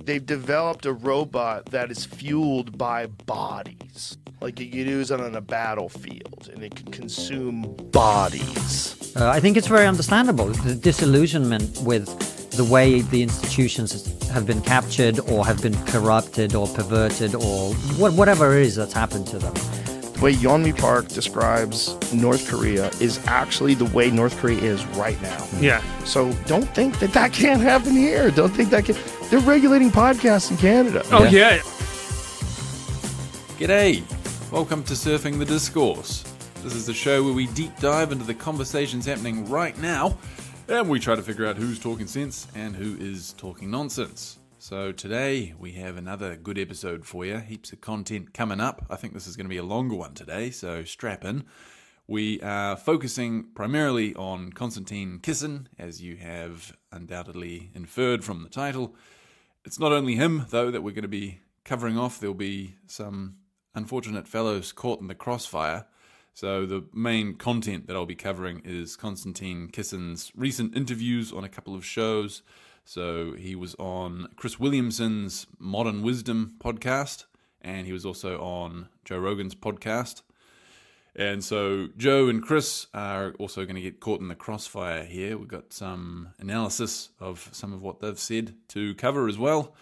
they've developed a robot that is fueled by bodies. Like you could use it on a battlefield, and it could consume bodies. I think it's very understandable, the disillusionment with the way the institutions have been captured or have been corrupted or perverted or whatever it is that's happened to them. The way Yeonmi Park describes North Korea is actually the way North Korea is right now. Yeah. So don't think that can't happen here. Don't think that can. They're regulating podcasts in Canada. Oh, yeah. G'day. Welcome to Surfing the Discourse. This is the show where we deep dive into the conversations happening right now, and we try to figure out who's talking sense and who is talking nonsense. So today we have another good episode for you. Heaps of content coming up. I think this is going to be a longer one today, so strap in. We are focusing primarily on Konstantin Kisin, as you have undoubtedly inferred from the title. It's not only him, though, that we're going to be covering off. There'll be some unfortunate fellows caught in the crossfire. So the main content that I'll be covering is Konstantin Kisin's recent interviews on a couple of shows. So he was on Chris Williamson's Modern Wisdom podcast, and he was also on Joe Rogan's podcast. And so Joe and Chris are also going to get caught in the crossfire here. We've got some analysis of some of what they've said to cover as well.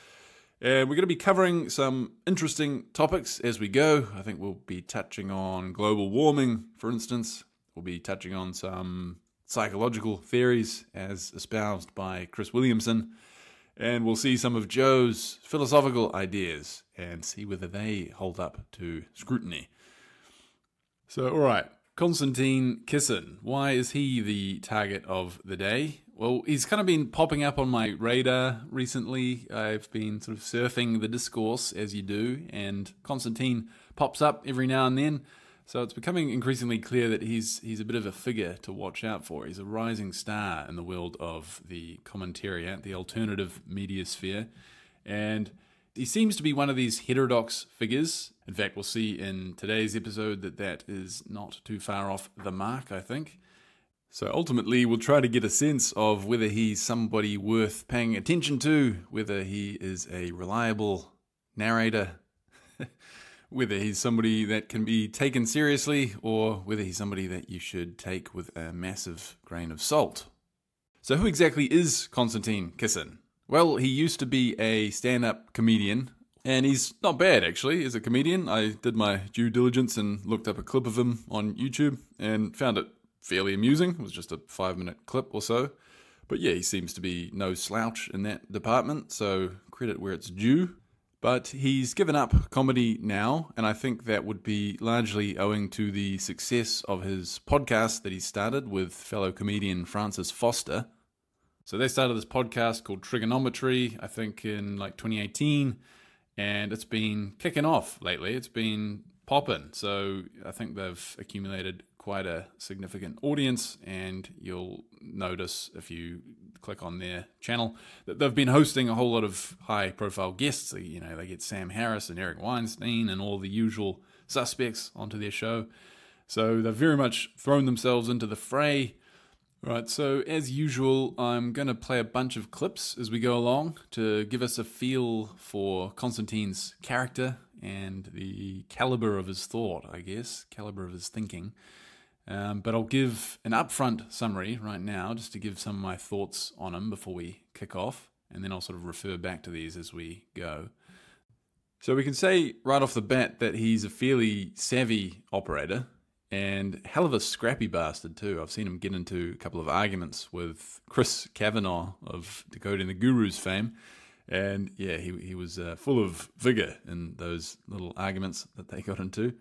And we're going to be covering some interesting topics as we go. I think we'll be touching on global warming, for instance. We'll be touching on some psychological theories as espoused by Chris Williamson. And we'll see some of Joe's philosophical ideas and see whether they hold up to scrutiny. So, all right, Konstantin Kisin. Why is he the target of the day? Well, he's kind of been popping up on my radar recently. I've been sort of surfing the discourse, as you do, and Konstantin pops up every now and then. So it's becoming increasingly clear that he's a bit of a figure to watch out for. He's a rising star in the world of the commentariat, the alternative media sphere, and he seems to be one of these heterodox figures. In fact, we'll see in today's episode that is not too far off the mark, I think. So ultimately, we'll try to get a sense of whether he's somebody worth paying attention to, whether he is a reliable narrator, whether he's somebody that can be taken seriously, or whether he's somebody that you should take with a massive grain of salt. So who exactly is Konstantin Kisin? Well, he used to be a stand-up comedian, and he's not bad, actually, as a comedian. I did my due diligence and looked up a clip of him on YouTube and found it fairly amusing. It was just a 5-minute clip or so. But yeah, he seems to be no slouch in that department, so credit where it's due. But he's given up comedy now, and I think that would be largely owing to the success of his podcast that he started with fellow comedian Francis Foster. So they started this podcast called Trigonometry, I think in like 2018, and it's been kicking off lately. It's been popping. So I think they've accumulated quite a significant audience, and you'll notice if you click on their channel that they've been hosting a whole lot of high-profile guests. You know, they get Sam Harris and Eric Weinstein and all the usual suspects onto their show. So they've very much thrown themselves into the fray. Right, so as usual, I'm going to play a bunch of clips as we go along to give us a feel for Konstantin's character and the caliber of his thought, I guess, caliber of his thinking. But I'll give an upfront summary right now, just to give some of my thoughts on him before we kick off, and then I'll sort of refer back to these as we go. So we can say right off the bat that he's a fairly savvy operator, and hell of a scrappy bastard too. I've seen him get into a couple of arguments with Chris Kavanagh of Decoding the Gurus fame, and yeah, he was full of vigor in those little arguments that they got into.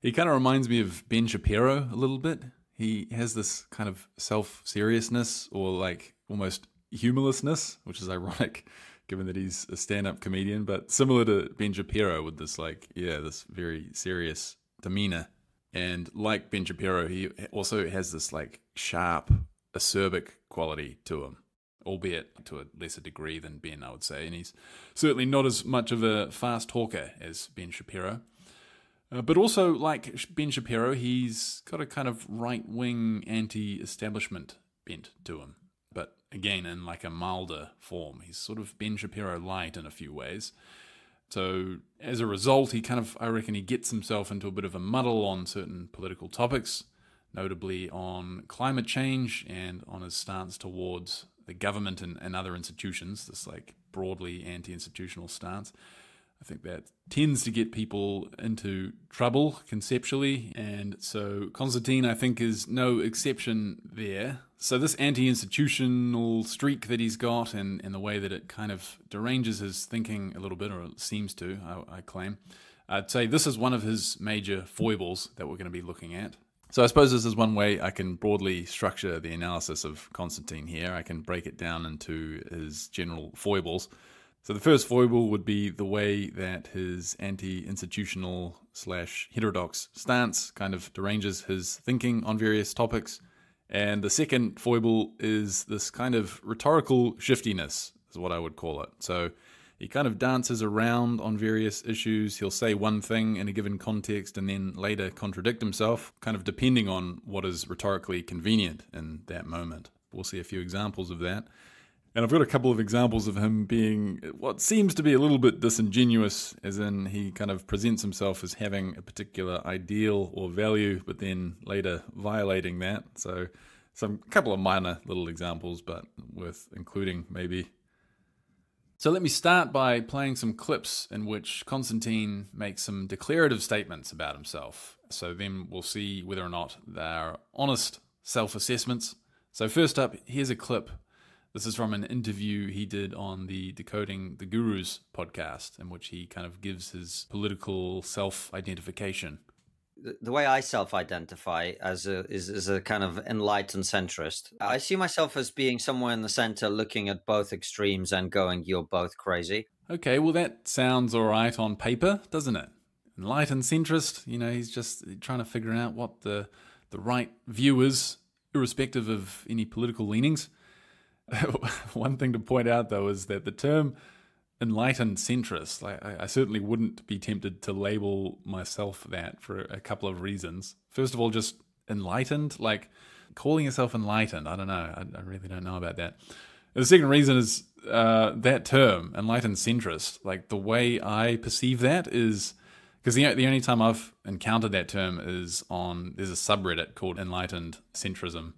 He kind of reminds me of Ben Shapiro a little bit. He has this kind of self-seriousness or like almost humorlessness, which is ironic given that he's a stand-up comedian, but similar to Ben Shapiro with this this very serious demeanor. And like Ben Shapiro, he also has this like sharp, acerbic quality to him, albeit to a lesser degree than Ben, I would say. And he's certainly not as much of a fast talker as Ben Shapiro. But also, like Ben Shapiro, he's got a kind of right-wing anti-establishment bent to him. But again, in like a milder form. He's sort of Ben Shapiro light in a few ways. So as a result, I reckon he gets himself into a bit of a muddle on certain political topics, notably on climate change and on his stance towards the government and other institutions, this like broadly anti-institutional stance. I think that tends to get people into trouble conceptually, and so Konstantin, I think, is no exception there. So this anti-institutional streak that he's got and the way that it kind of deranges his thinking a little bit, or it seems to, I claim, I'd say this is one of his major foibles that we're going to be looking at. So I suppose this is one way I can broadly structure the analysis of Konstantin here. I can break it down into his general foibles. So the first foible would be the way that his anti-institutional / heterodox stance kind of deranges his thinking on various topics. And the second foible is this kind of rhetorical shiftiness, is what I would call it. So he kind of dances around on various issues. He'll say one thing in a given context and then later contradict himself, kind of depending on what is rhetorically convenient in that moment. We'll see a few examples of that. And I've got a couple of examples of him being what seems to be a little bit disingenuous, as in he kind of presents himself as having a particular ideal or value, but then later violating that. So a couple of minor little examples, but worth including maybe. So let me start by playing some clips in which Konstantin makes some declarative statements about himself. So then we'll see whether or not they're honest self-assessments. So first up, here's a clip. This is from an interview he did on the Decoding the Gurus podcast, in which he kind of gives his political self-identification. The way I self-identify is a kind of enlightened centrist. I see myself as being somewhere in the center, looking at both extremes and going, you're both crazy. Okay, well that sounds all right on paper, doesn't it? Enlightened centrist, he's just trying to figure out what the right view is, irrespective of any political leanings. One thing to point out, though, is that the term enlightened centrist, I certainly wouldn't be tempted to label myself that for a couple of reasons. First of all, just enlightened, like calling yourself enlightened, I don't know. I really don't know about that. The second reason is that term, enlightened centrist, like the way I perceive that is, because the only time I've encountered that term is there's a subreddit called Enlightened Centrism.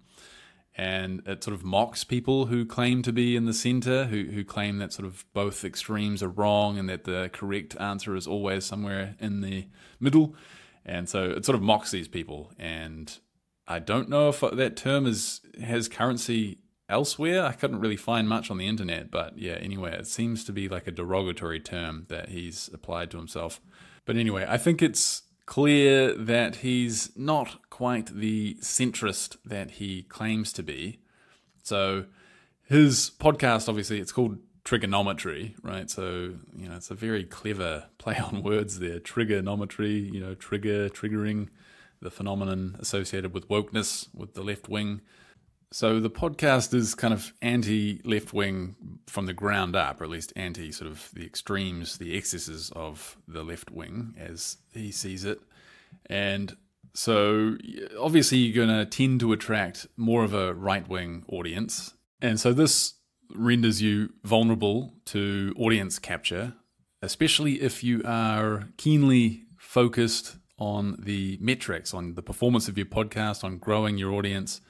And it sort of mocks people who claim to be in the center, who claim that sort of both extremes are wrong and that the correct answer is always somewhere in the middle. And so it sort of mocks these people. And I don't know if that term has currency elsewhere. I couldn't really find much on the internet. But yeah, anyway, it seems to be like a derogatory term that he's applied to himself. But anyway, I think it's clear that he's not quite the centrist that he claims to be. So his podcast, obviously, it's called Trigonometry, right? So, it's a very clever play on words there. Trigonometry, triggering the phenomenon associated with wokeness, with the left wing. So the podcast is kind of anti-left wing from the ground up, or at least anti sort of the extremes, the excesses of the left wing as he sees it. And so obviously you're going to tend to attract more of a right-wing audience. And so this renders you vulnerable to audience capture, especially if you are keenly focused on the metrics, on the performance of your podcast, on growing your audience.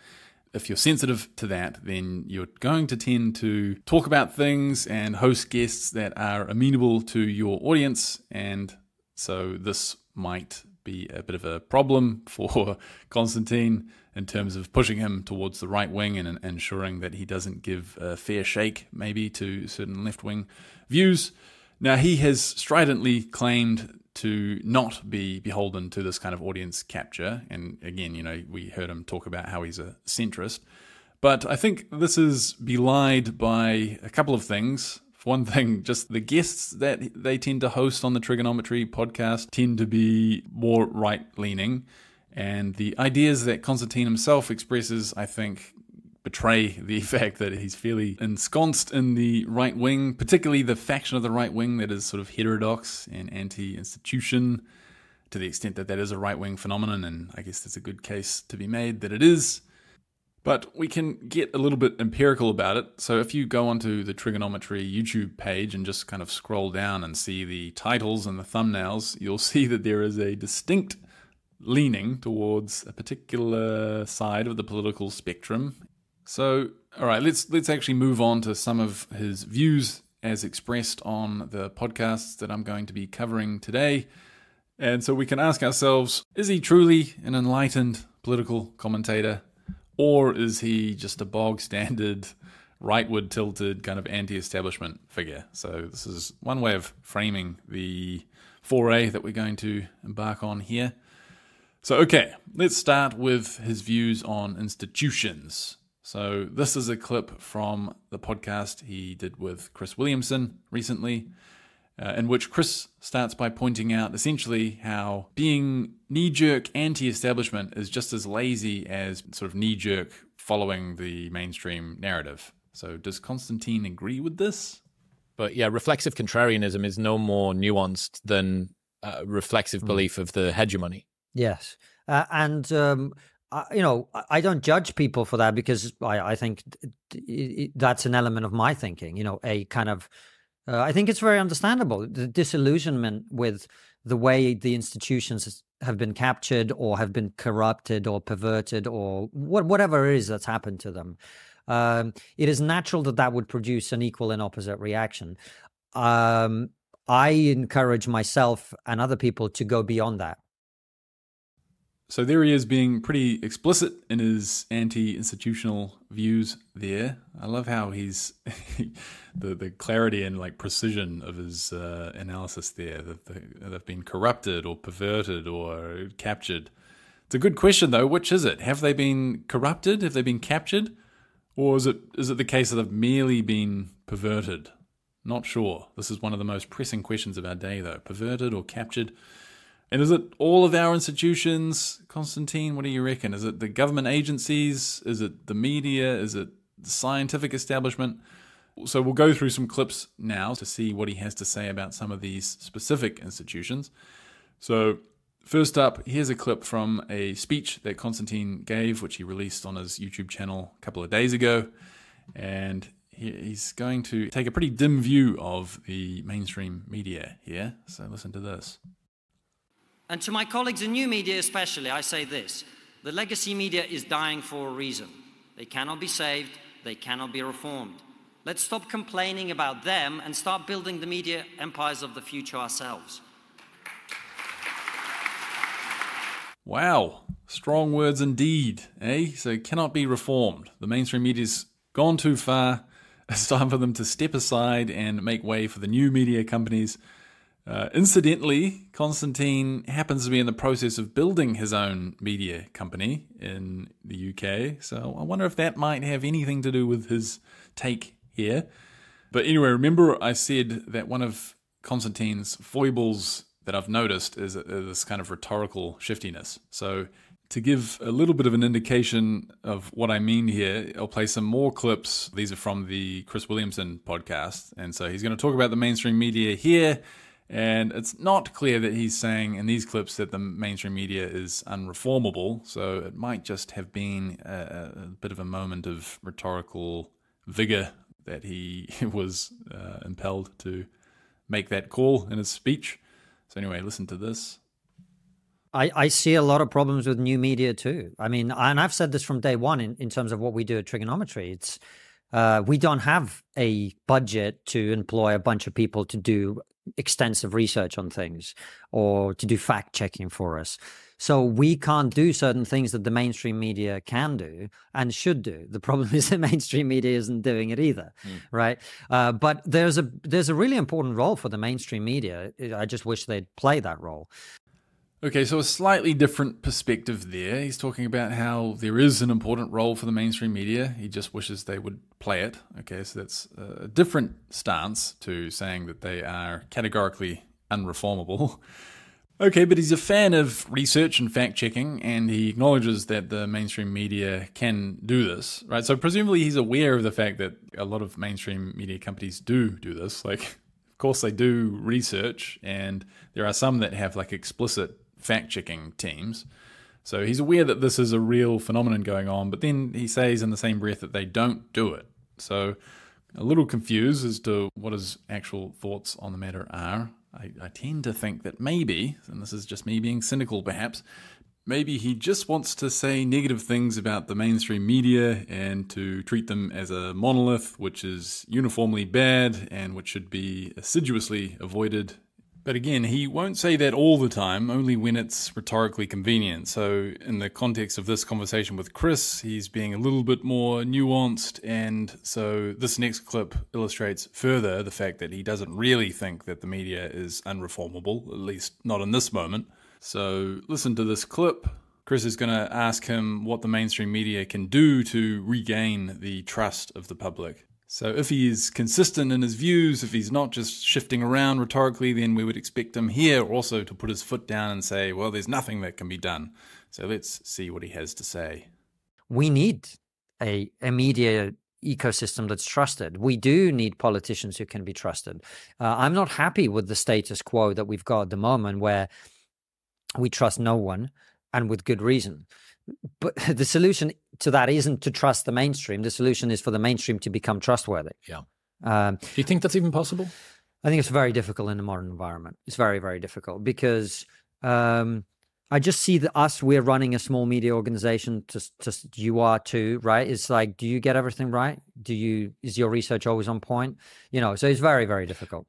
If you're sensitive to that, then you're going to tend to talk about things and host guests that are amenable to your audience. And so this might be a bit of a problem for Konstantin in terms of pushing him towards the right wing and ensuring that he doesn't give a fair shake maybe to certain left-wing views. Now, he has stridently claimed to not be beholden to this kind of audience capture. And again, we heard him talk about how he's a centrist. But I think this is belied by a couple of things. For one thing, just the guests that they tend to host on the Trigonometry podcast tend to be more right-leaning. And the ideas that Konstantin himself expresses, I think, betray the fact that he's fairly ensconced in the right wing, particularly the faction of the right wing that is sort of heterodox and anti-institution, to the extent that that is a right wing phenomenon, and I guess there's a good case to be made that it is. But we can get a little bit empirical about it. So if you go onto the Trigonometry YouTube page and just kind of scroll down and see the titles and the thumbnails, you'll see that there is a distinct leaning towards a particular side of the political spectrum. So, all right, let's actually move on to some of his views as expressed on the podcasts that I'm going to be covering today. And so we can ask ourselves, is he truly an enlightened political commentator? Or is he just a bog-standard, rightward tilted kind of anti-establishment figure? So this is one way of framing the foray that we're going to embark on here. So, okay, let's start with his views on institutions. So this is a clip from the podcast he did with Chris Williamson recently, in which Chris starts by pointing out essentially how being knee-jerk anti-establishment is just as lazy as sort of knee-jerk following the mainstream narrative. So does Konstantin agree with this? But yeah, reflexive contrarianism is no more nuanced than reflexive belief of the hegemony. Yes. I don't judge people for that, because I think that's an element of my thinking, a kind of, I think it's very understandable, the disillusionment with the way the institutions have been captured or have been corrupted or perverted or whatever it is that's happened to them. It is natural that would produce an equal and opposite reaction. I encourage myself and other people to go beyond that. So there he is being pretty explicit in his anti-institutional views there. I love how he's the clarity and like precision of his analysis there, that they've been corrupted or perverted or captured. It's a good question though. Which is it? Have they been corrupted? Have they been captured? Or is it the case that they've merely been perverted? Not sure. This is one of the most pressing questions of our day though. Perverted or captured? And is it all of our institutions, Konstantin? What do you reckon? Is it the government agencies? Is it the media? Is it the scientific establishment? So we'll go through some clips now to see what he has to say about some of these specific institutions. So first up, here's a clip from a speech that Konstantin gave, which he released on his YouTube channel a couple of days ago. And he's going to take a pretty dim view of the mainstream media here. So listen to this. And to my colleagues in new media especially, I say this: the legacy media is dying for a reason. They cannot be saved, they cannot be reformed. Let's stop complaining about them and start building the media empires of the future ourselves. Wow, strong words indeed, eh? So cannot be reformed. The mainstream media's gone too far. It's time for them to step aside and make way for the new media companies. Incidentally, Konstantin happens to be in the process of building his own media company in the UK, so I wonder if that might have anything to do with his take here. But anyway, remember I said that one of Konstantin's foibles that I've noticed is this kind of rhetorical shiftiness. So to give a little bit of an indication of what I mean here, I'll play some more clips. These are from the Chris Williamson podcast, and so he's going to talk about the mainstream media here. And it's not clear that he's saying in these clips that the mainstream media is unreformable, so it might just have been a bit of a moment of rhetorical vigor that he was impelled to make that call in his speech. So anyway, listen to this. I see a lot of problems with new media too. I mean, and I've said this from day one in terms of what we do at Trigonometry. It's we don't have a budget to employ a bunch of people to do extensive research on things or to do fact checking for us. So we can't do certain things that the mainstream media can do and should do. The problem is the mainstream media isn't doing it either, right? But there's a really important role for the mainstream media. I just wish they'd play that role. Okay, so a slightly different perspective there. He's talking about how there is an important role for the mainstream media. He just wishes they would play it. Okay, so that's a different stance to saying that they are categorically unreformable. Okay, but he's a fan of research and fact-checking, and he acknowledges that the mainstream media can do this, right? So presumably he's aware of the fact that a lot of mainstream media companies do this. Like, of course they do research, and there are some that have like explicit fact-checking teams. So he's aware that this is a real phenomenon going on, but then he says in the same breath that they don't do it. So a little confused as to what his actual thoughts on the matter are. I tend to think that maybe, and this is just me being cynical perhaps, maybe he just wants to say negative things about the mainstream media and to treat them as a monolith, which is uniformly bad and which should be assiduously avoided. But again, he won't say that all the time, only when it's rhetorically convenient. So in the context of this conversation with Chris, he's being a little bit more nuanced, and so this next clip illustrates further the fact that he doesn't really think that the media is unreformable, at least not in this moment. So listen to this clip. Chris is going to ask him what the mainstream media can do to regain the trust of the public. So if he is consistent in his views, if he's not just shifting around rhetorically, then we would expect him here also to put his foot down and say, well, there's nothing that can be done. So let's see what he has to say. We need a media ecosystem that's trusted. We do need politicians who can be trusted. I'm not happy with the status quo that we've got at the moment where we trust no one, and with good reason. But the solution to that isn't to trust the mainstream. The solution is for the mainstream to become trustworthy. Yeah. Do you think that's even possible? I think it's very difficult in the modern environment. It's very, very difficult because I just see that we're running a small media organization. Just you are too, right? It's like, do you get everything right? Is your research always on point? So it's very, very difficult.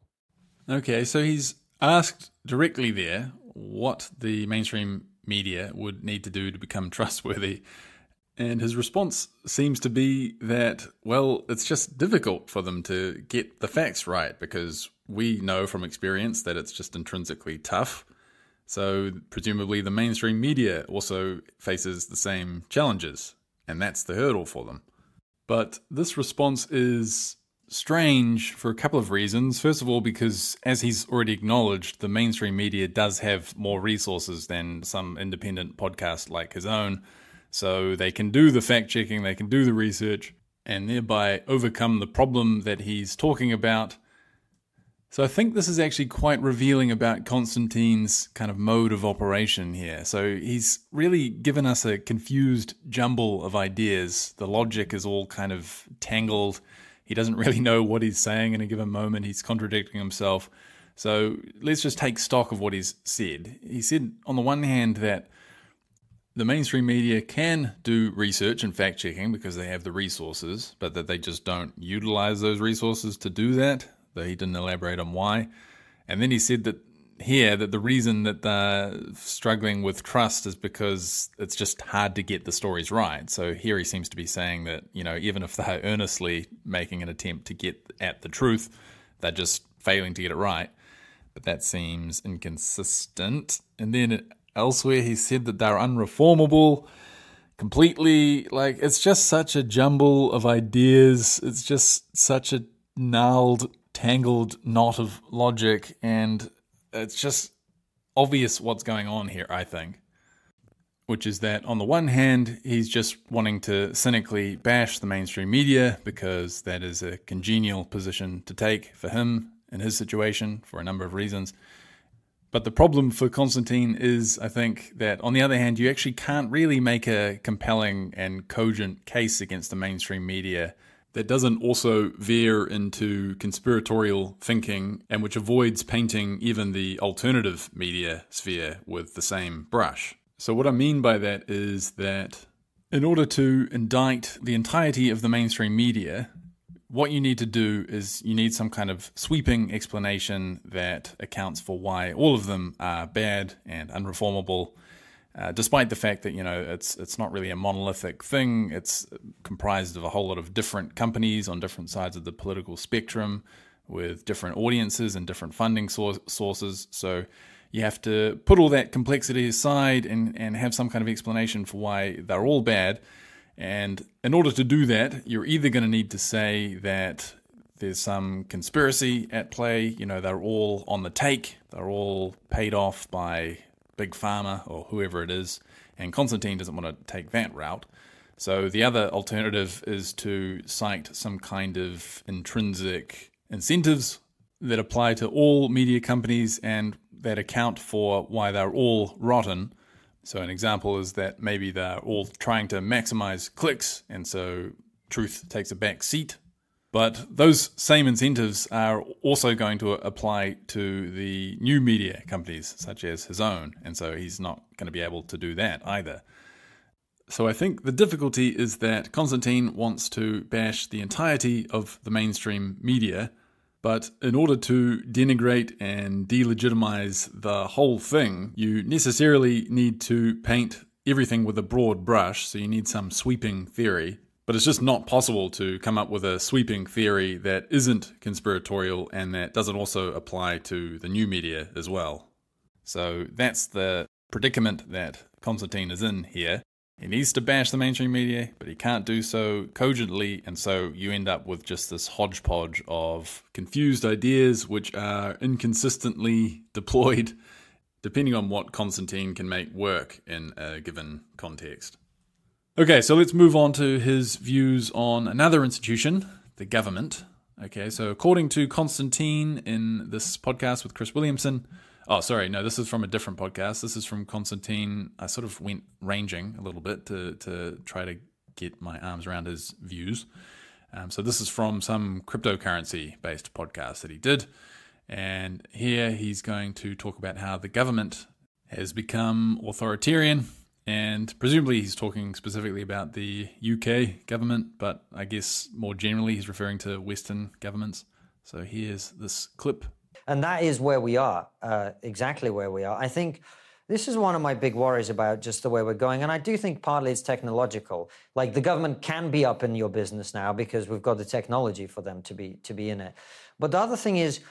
Okay, so he's asked directly there what the mainstream media would need to do to become trustworthy. And his response seems to be that, well, it's just difficult for them to get the facts right because we know from experience that it's just intrinsically tough. So presumably the mainstream media also faces the same challenges, and that's the hurdle for them. But this response is strange for a couple of reasons. First of all, because as he's already acknowledged, the mainstream media does have more resources than some independent podcast like his own. So they can do the fact-checking, they can do the research, and thereby overcome the problem that he's talking about. So I think this is actually quite revealing about Konstantin's kind of mode of operation here. So he's really given us a confused jumble of ideas. The logic is all kind of tangled. He doesn't really know what he's saying in a given moment. He's contradicting himself. So let's just take stock of what he's said. He said, on the one hand, that the mainstream media can do research and fact-checking because they have the resources, but that they just don't utilize those resources to do that, though he didn't elaborate on why. And then he said that the reason that they're struggling with trust is because it's just hard to get the stories right. So here he seems to be saying that, even if they're earnestly making an attempt to get at the truth, they're just failing to get it right. But that seems inconsistent. And then elsewhere he said that they're unreformable completely. Like, it's just such a jumble of ideas. It's just such a gnarled, tangled knot of logic, and it's just obvious what's going on here, I think, which is that on the one hand, he's just wanting to cynically bash the mainstream media because that is a congenial position to take for him in his situation for a number of reasons. But the problem for Konstantin is, I think, that on the other hand, you actually can't really make a compelling and cogent case against the mainstream media that doesn't also veer into conspiratorial thinking and which avoids painting even the alternative media sphere with the same brush. So what I mean by that is that in order to indict the entirety of the mainstream media, what you need to do is you need some kind of sweeping explanation that accounts for why all of them are bad and unreformable, despite the fact that, it's not really a monolithic thing. It's comprised of a whole lot of different companies on different sides of the political spectrum with different audiences and different funding sources. So you have to put all that complexity aside and have some kind of explanation for why they're all bad. And in order to do that, you're either going to need to say that there's some conspiracy at play, they're all on the take, they're all paid off by Big Pharma or whoever it is, and Konstantin doesn't want to take that route. So the other alternative is to cite some kind of intrinsic incentives that apply to all media companies and that account for why they're all rotten, So an example is that maybe they're all trying to maximize clicks, and so truth takes a back seat. But those same incentives are also going to apply to the new media companies, such as his own, and so he's not going to be able to do that either. So I think the difficulty is that Konstantin wants to bash the entirety of the mainstream media, but in order to denigrate and delegitimize the whole thing, you necessarily need to paint everything with a broad brush, so you need some sweeping theory. But it's just not possible to come up with a sweeping theory that isn't conspiratorial and that doesn't also apply to the new media as well. So that's the predicament that Konstantin is in here. He needs to bash the mainstream media, but he can't do so cogently, and so you end up with just this hodgepodge of confused ideas which are inconsistently deployed depending on what Konstantin can make work in a given context. Okay, so let's move on to his views on another institution, the government. Okay, so according to Konstantin in this podcast with Chris Williamson, this is from a different podcast. This is from Konstantin. I sort of went ranging a little bit to try to get my arms around his views. So this is from some cryptocurrency-based podcast that he did. And here he's going to talk about how the government has become authoritarian. And presumably he's talking specifically about the UK government, but I guess more generally he's referring to Western governments. So here's this clip. And that is where we are, exactly where we are. I think this is one of my big worries about just the way we're going. And I do think partly it's technological. Like the government can be up in your business now because we've got the technology for them to be in it. But the other thing is,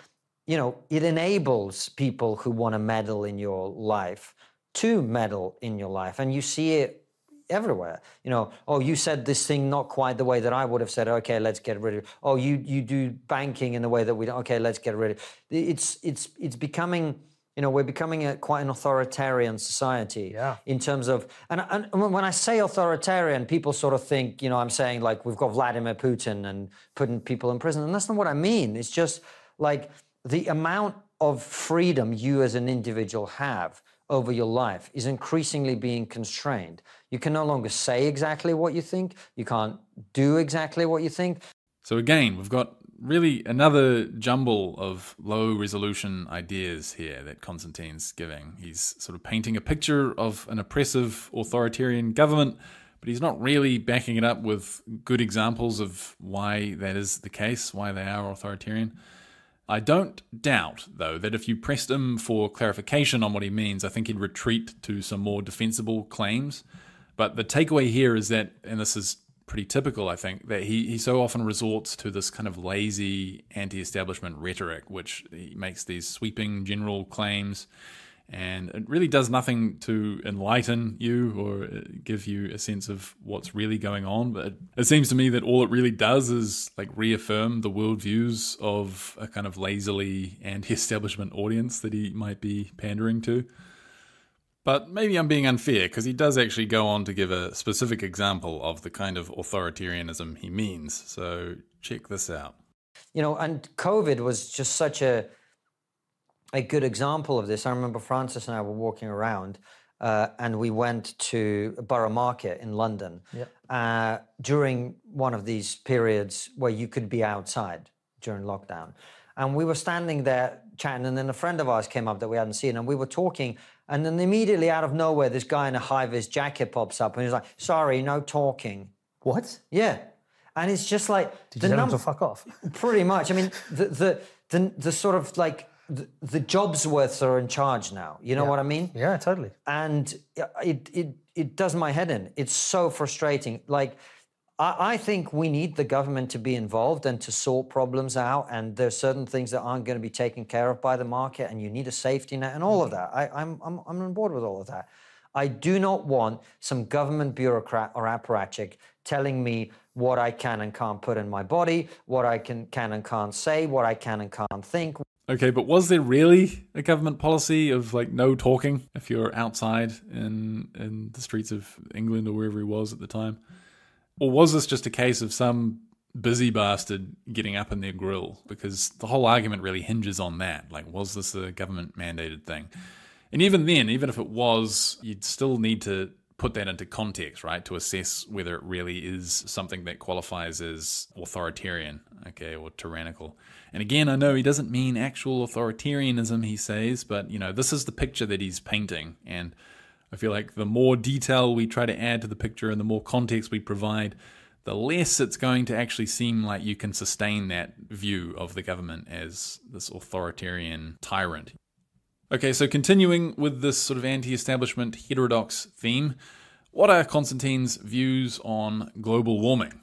it enables people who want to meddle in your life to meddle in your life. And you see it everywhere. You said this thing not quite the way that I would have said, okay, let's get rid of it. Oh, you do banking in the way that we don't, okay, let's get rid of it. It's becoming, we're becoming quite an authoritarian society in terms of, and when I say authoritarian, people sort of think, I'm saying like we've got Vladimir Putin and putting people in prison. And that's not what I mean. It's just like the amount of freedom you as an individual have over your life is increasingly being constrained. You can no longer say exactly what you think. You can't do exactly what you think. So again, we've got really another jumble of low-resolution ideas here that Konstantin's giving. He's sort of painting a picture of an oppressive authoritarian government, but he's not really backing it up with good examples of why that is the case, why they are authoritarian. I don't doubt, though, that if you pressed him for clarification on what he means, I think he'd retreat to some more defensible claims. But the takeaway here is that, and this is pretty typical, I think, that he so often resorts to this kind of lazy anti-establishment rhetoric, which he makes these sweeping general claims, and it really does nothing to enlighten you or give you a sense of what's really going on. But it seems to me that all it really does is like reaffirm the worldviews of a kind of lazily anti-establishment audience that he might be pandering to. But maybe I'm being unfair, because he does actually go on to give a specific example of the kind of authoritarianism he means. So check this out. And COVID was just such a good example of this. I remember Francis and I were walking around and we went to Borough Market in London during one of these periods where you could be outside during lockdown. And we were standing there chatting, and then a friend of ours came up that we hadn't seen, and we were talking, and then immediately out of nowhere, this guy in a high-vis jacket pops up, and he's like, sorry, no talking. What? Yeah. And it's just like... Did you tell him to fuck off? Pretty much. I mean, the sort of like... The Jobsworths are in charge now. You know what I mean? Yeah, totally. And it does my head in. It's so frustrating. Like, I think we need the government to be involved and to sort problems out. And there's certain things that aren't going to be taken care of by the market, and you need a safety net and all of that. I'm on board with all of that. I do not want some government bureaucrat or apparatchik telling me what I can and can't put in my body, what I can and can't say, what I can and can't think. Okay, but was there really a government policy of like no talking if you're outside in the streets of England or wherever he was at the time? Or was this just a case of some busy bastard getting up in their grill? Because the whole argument really hinges on that. Like, was this a government mandated thing? And even then, even if it was, you'd still need to put that into context, right, to assess whether it really is something that qualifies as authoritarian, okay, or tyrannical. And again, I know he doesn't mean actual authoritarianism, he says, but, this is the picture that he's painting. And I feel like the more detail we try to add to the picture and the more context we provide, the less it's going to actually seem like you can sustain that view of the government as this authoritarian tyrant. Okay, so continuing with this sort of anti-establishment heterodox theme, what are Konstantin's views on global warming?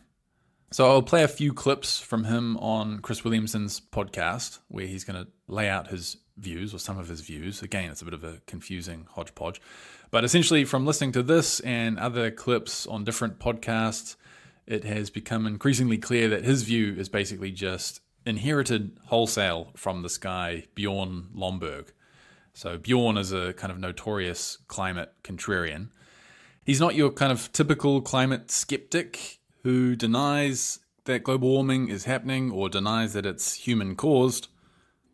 So I'll play a few clips from him on Chris Williamson's podcast, where he's going to lay out his views, or some of his views. Again, it's a bit of a confusing hodgepodge. But essentially, from listening to this and other clips on different podcasts, it has become increasingly clear that his view is basically just inherited wholesale from this guy, Bjorn Lomborg. So Bjorn is a kind of notorious climate contrarian. He's not your kind of typical climate skeptic who denies that global warming is happening or denies that it's human-caused.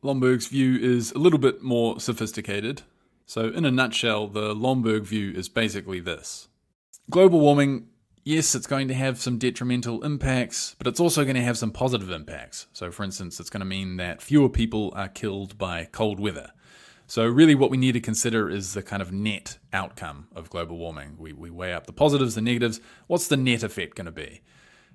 Lomborg's view is a little bit more sophisticated. So in a nutshell, the Lomborg view is basically this. Global warming, yes, it's going to have some detrimental impacts, but it's also going to have some positive impacts. So for instance, it's going to mean that fewer people are killed by cold weather. So really what we need to consider is the kind of net outcome of global warming. We weigh up the positives, the negatives. What's the net effect going to be?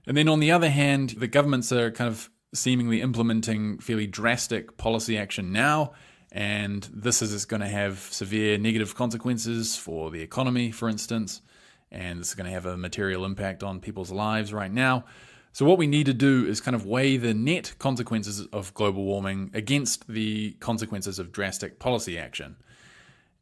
And then on the other hand, the governments are kind of seemingly implementing fairly drastic policy action now, and this is going to have severe negative consequences for the economy, for instance, and this is going to have a material impact on people's lives right now. So what we need to do is kind of weigh the net consequences of global warming against the consequences of drastic policy action.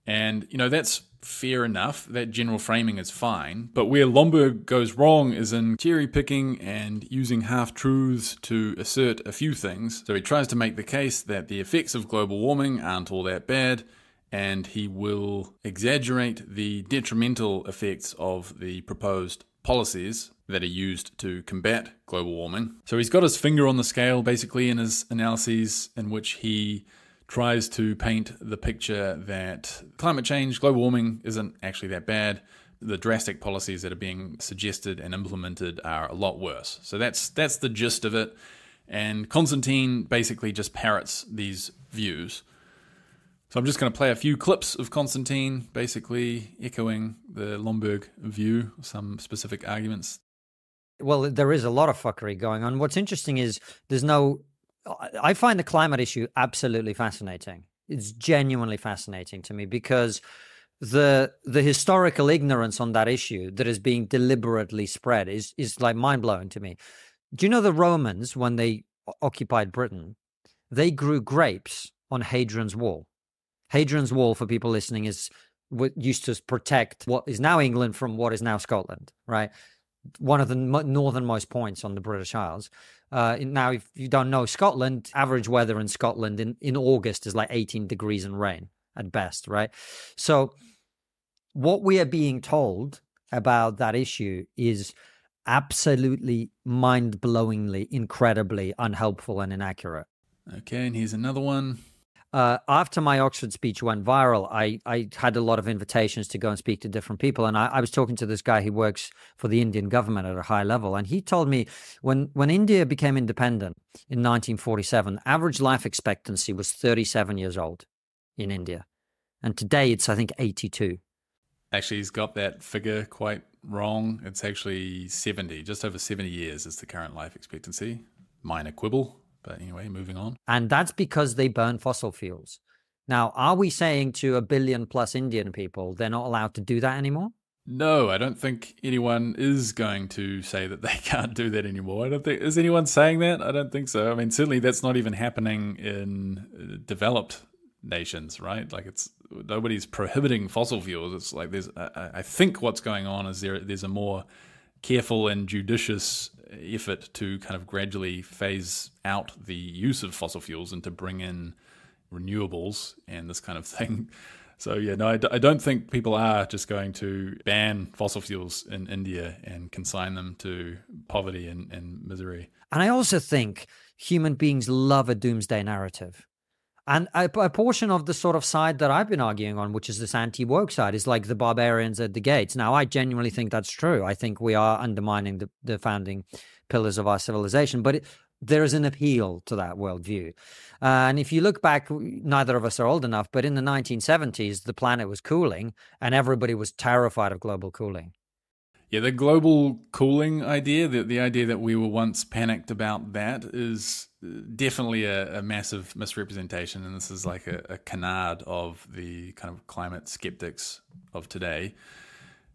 And, that's fair enough. That general framing is fine. But where Lomborg goes wrong is in cherry picking and using half-truths to assert a few things. So he tries to make the case that the effects of global warming aren't all that bad, and he will exaggerate the detrimental effects of the proposed policies that are used to combat global warming. So he's got his finger on the scale basically in his analyses, in which he tries to paint the picture that climate change, global warming isn't actually that bad. The drastic policies that are being suggested and implemented are a lot worse. So that's the gist of it. And Konstantin basically just parrots these views. So I'm just going to play a few clips of Konstantin basically echoing the Lomborg view, some specific arguments. Well, there is a lot of fuckery going on. What's interesting is I find the climate issue absolutely fascinating. It's genuinely fascinating to me because the historical ignorance on that issue that is being deliberately spread is like mind-blowing to me. Do you know the Romans, when they occupied Britain, they grew grapes on Hadrian's Wall? Hadrian's Wall, for people listening, is what used to protect what is now England from what is now Scotland, right? One of the northernmost points on the British Isles. Now, if you don't know Scotland, average weather in Scotland in August is like 18 degrees and rain at best, right? So what we are being told about that issue is absolutely mind-blowingly, incredibly unhelpful and inaccurate. Okay, and here's another one. After my Oxford speech went viral, I had a lot of invitations to go and speak to different people. And I was talking to this guy who works for the Indian government at a high level. And he told me when India became independent in 1947, average life expectancy was 37 years old in India. And today it's, I think, 82. Actually, he's got that figure quite wrong. It's actually 70, just over 70 years is the current life expectancy. Minor quibble. But anyway, moving on. And that's because they burn fossil fuels. Now, are we saying to 1 billion plus Indian people they're not allowed to do that anymore? No, I don't think anyone is going to say that they can't do that anymore. I don't think, is anyone saying that? I don't think so. I mean, certainly that's not even happening in developed nations, right? Like nobody's prohibiting fossil fuels. It's like I think what's going on is there's a more careful and judicious effort to kind of gradually phase out the use of fossil fuels and to bring in renewables and this kind of thing. So yeah, no, I don't think people are just going to ban fossil fuels in India and consign them to poverty and misery. And I also think human beings love a doomsday narrative. And a portion of the sort of side that I've been arguing on, which is this anti-woke side, is like the barbarians at the gates. Now, I genuinely think that's true. I think we are undermining the founding pillars of our civilization, but there is an appeal to that worldview. And if you look back, neither of us are old enough, but in the 1970s, the planet was cooling and everybody was terrified of global cooling. Yeah, the global cooling idea, the idea that we were once panicked about that, is definitely a massive misrepresentation. And this is like a canard of the kind of climate skeptics of today.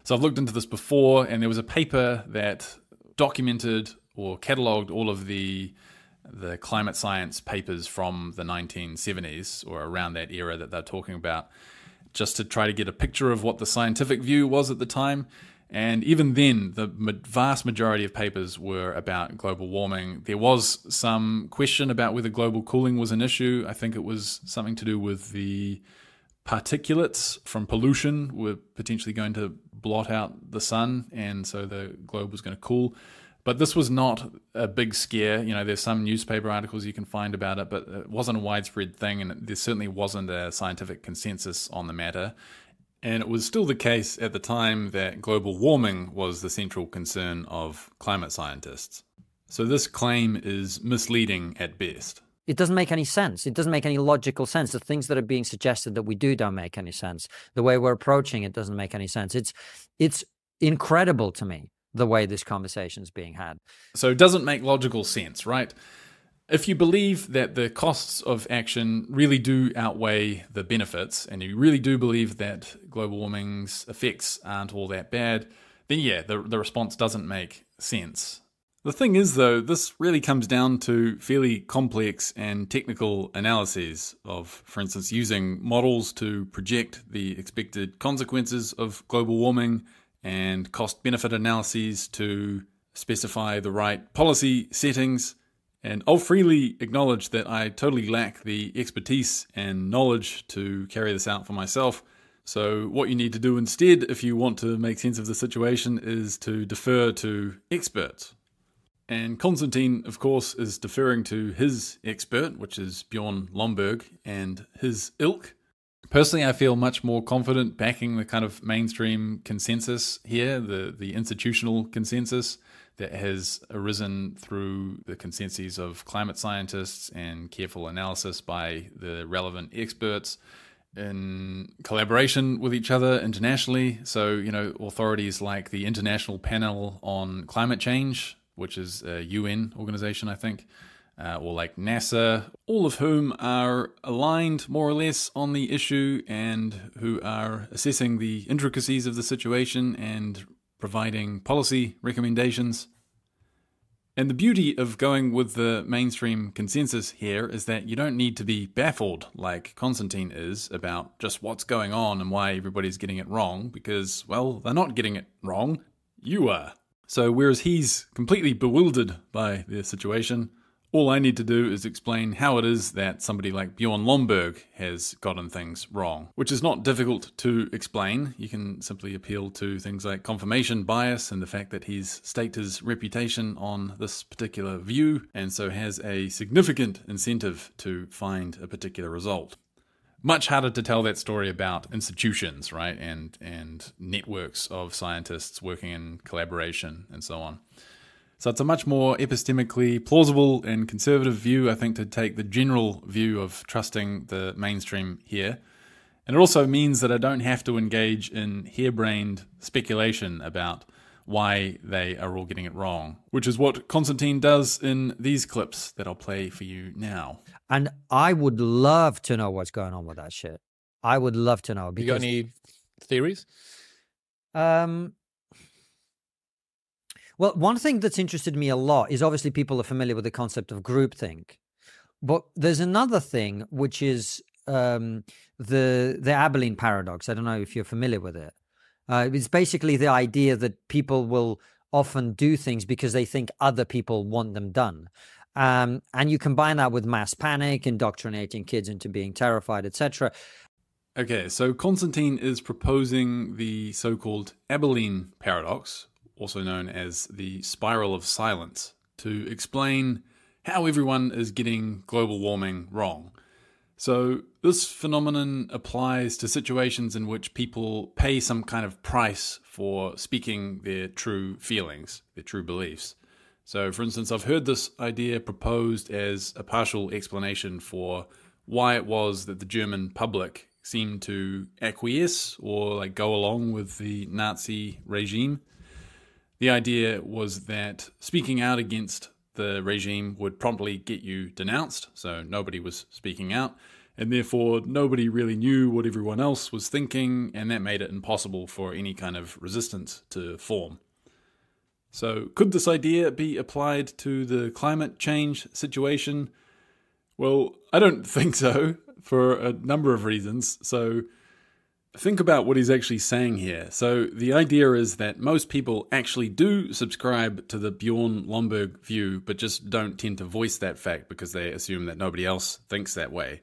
So I've looked into this before, and there was a paper that documented or catalogued all of the climate science papers from the 1970s, or around that era that they're talking about, just to try to get a picture of what the scientific view was at the time. And even then, the vast majority of papers were about global warming. There was some question about whether global cooling was an issue. I think it was something to do with the particulates from pollution were potentially going to blot out the sun, and so the globe was going to cool. But this was not a big scare. You know, there's some newspaper articles you can find about it, but it wasn't a widespread thing, and there certainly wasn't a scientific consensus on the matter. And it was still the case at the time that global warming was the central concern of climate scientists. So this claim is misleading at best. It doesn't make any sense. It doesn't make any logical sense. The things that are being suggested that we do don't make any sense. The way we're approaching it doesn't make any sense. It's incredible to me, the way this conversation is being had. So it doesn't make logical sense, right? If you believe that the costs of action really do outweigh the benefits, and you really do believe that global warming's effects aren't all that bad, then yeah, the response doesn't make sense. The thing is, though, this really comes down to fairly complex and technical analyses of, for instance, using models to project the expected consequences of global warming, and cost-benefit analyses to specify the right policy settings. And I'll freely acknowledge that I totally lack the expertise and knowledge to carry this out for myself. So what you need to do instead, if you want to make sense of the situation, is to defer to experts. And Konstantin, of course, is deferring to his expert, which is Bjorn Lomborg, and his ilk. Personally, I feel much more confident backing the kind of mainstream consensus here, the institutional consensus that has arisen through the consensus of climate scientists and careful analysis by the relevant experts in collaboration with each other internationally. So, you know, authorities like the International Panel on Climate Change, which is a UN organization, I think, or like NASA, all of whom are aligned more or less on the issue and who are assessing the intricacies of the situation and providing policy recommendations. And the beauty of going with the mainstream consensus here is that you don't need to be baffled like Konstantin is about just what's going on and why everybody's getting it wrong, because, well, they're not getting it wrong. You are. So whereas he's completely bewildered by the situation, all I need to do is explain how it is that somebody like Bjorn Lomborg has gotten things wrong, which is not difficult to explain. You can simply appeal to things like confirmation bias and the fact that he's staked his reputation on this particular view, and so has a significant incentive to find a particular result. Much harder to tell that story about institutions, right, and networks of scientists working in collaboration and so on. So it's a much more epistemically plausible and conservative view, I think, to take the general view of trusting the mainstream here. And it also means that I don't have to engage in harebrained speculation about why they are all getting it wrong, which is what Konstantin does in these clips that I'll play for you now. And I would love to know what's going on with that shit. I would love to know. You got any theories? Well, one thing that's interested me a lot is obviously people are familiar with the concept of groupthink. But there's another thing, which is the Abilene paradox. I don't know if you're familiar with it. It's basically the idea that people will often do things because they think other people want them done. And you combine that with mass panic, indoctrinating kids into being terrified, etc. Okay, so Konstantin is proposing the so-called Abilene paradox, also known as the spiral of silence, to explain how everyone is getting global warming wrong. So this phenomenon applies to situations in which people pay some kind of price for speaking their true feelings, their true beliefs. So, for instance, I've heard this idea proposed as a partial explanation for why it was that the German public seemed to acquiesce or like go along with the Nazi regime. The idea was that speaking out against the regime would promptly get you denounced, so nobody was speaking out, and therefore nobody really knew what everyone else was thinking, and that made it impossible for any kind of resistance to form. So could this idea be applied to the climate change situation? Well, I don't think so, for a number of reasons. So think about what he's actually saying here. So the idea is that most people actually do subscribe to the Bjorn Lomborg view, but just don't tend to voice that fact because they assume that nobody else thinks that way,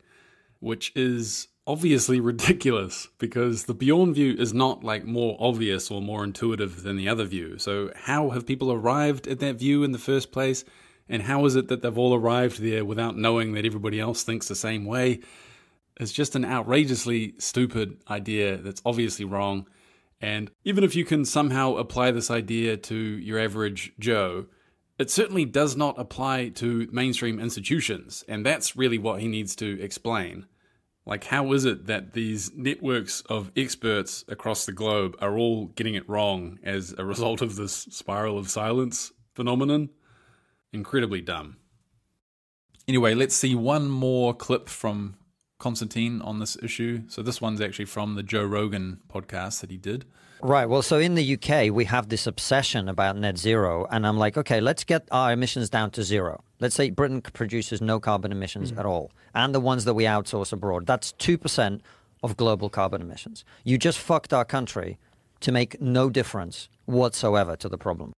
which is obviously ridiculous because the Bjorn view is not like more obvious or more intuitive than the other view. So how have people arrived at that view in the first place? And how is it that they've all arrived there without knowing that everybody else thinks the same way? It's just an outrageously stupid idea that's obviously wrong. And even if you can somehow apply this idea to your average Joe, it certainly does not apply to mainstream institutions. And that's really what he needs to explain. Like, how is it that these networks of experts across the globe are all getting it wrong as a result of this spiral of silence phenomenon? Incredibly dumb. Anyway, let's see one more clip from Konstantin on this issue. So this one's actually from the Joe Rogan podcast that he did. Right. Well, so in the UK, we have this obsession about net zero. And I'm like, okay, let's get our emissions down to zero. Let's say Britain produces no carbon emissions at all. And the ones that we outsource abroad, that's 2% of global carbon emissions. You just fucked our country to make no difference whatsoever to the problem.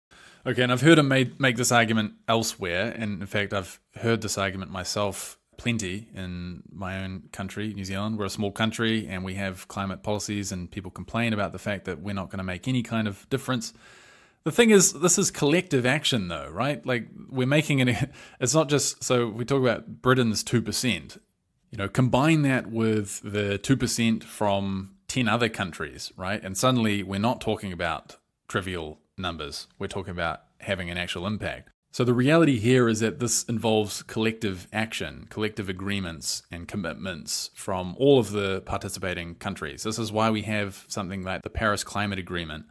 Okay, and I've heard him make this argument elsewhere. And in fact, I've heard this argument myself plenty in my own country, New Zealand. We're a small country and we have climate policies and people complain about the fact that we're not going to make any kind of difference. The thing is, this is collective action though, right? Like we're making it's not just, so we talk about Britain's 2%, combine that with the 2% from 10 other countries, right? And suddenly we're not talking about trivial numbers. We're talking about having an actual impact. So the reality here is that this involves collective action, collective agreements and commitments from all of the participating countries. This is why we have something like the Paris Climate Agreement,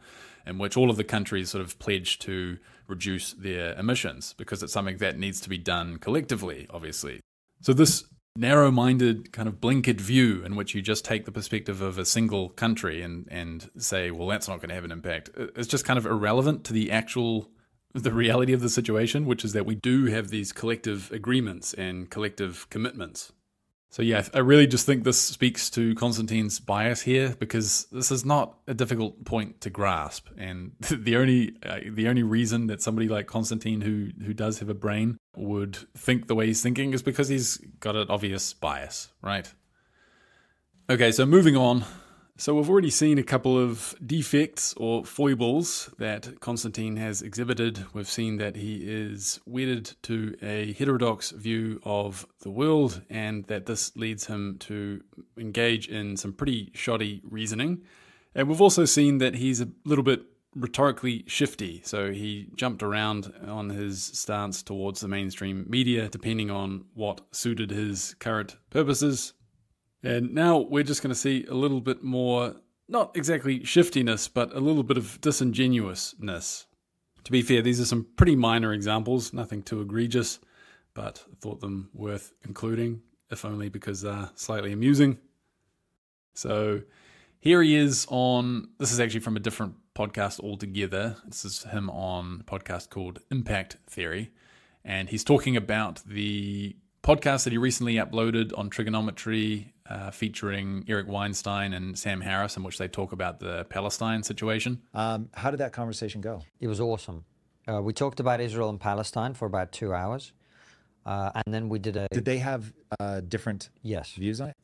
in which all of the countries sort of pledge to reduce their emissions, because it's something that needs to be done collectively, obviously. So this narrow-minded kind of blinkered view in which you just take the perspective of a single country and say, well, that's not going to have an impact, it's just kind of irrelevant to the reality of the situation, which is that we do have these collective agreements and collective commitments. So yeah, I really just think this speaks to Konstantin's bias here, because this is not a difficult point to grasp. And the only reason that somebody like Konstantin, who does have a brain, would think the way he's thinking is because he's got an obvious bias, right? Okay, so moving on. So we've already seen a couple of defects or foibles that Konstantin has exhibited. We've seen that he is wedded to a heterodox view of the world, and that this leads him to engage in some pretty shoddy reasoning. And we've also seen that he's a little bit rhetorically shifty. So he jumped around on his stance towards the mainstream media, depending on what suited his current purposes. And now we're just going to see a little bit more, not exactly shiftiness, but a little bit of disingenuousness. To be fair, these are some pretty minor examples, nothing too egregious, but I thought them worth including, if only because they're slightly amusing. So here he is this is actually from a different podcast altogether. This is him on a podcast called Impact Theory. And he's talking about the podcast that he recently uploaded on trigonometry, featuring Eric Weinstein and Sam Harris, in which they talk about the Palestine situation. How did that conversation go? It was awesome. We talked about Israel and Palestine for about 2 hours. And then we did Did they have different yes, views on it?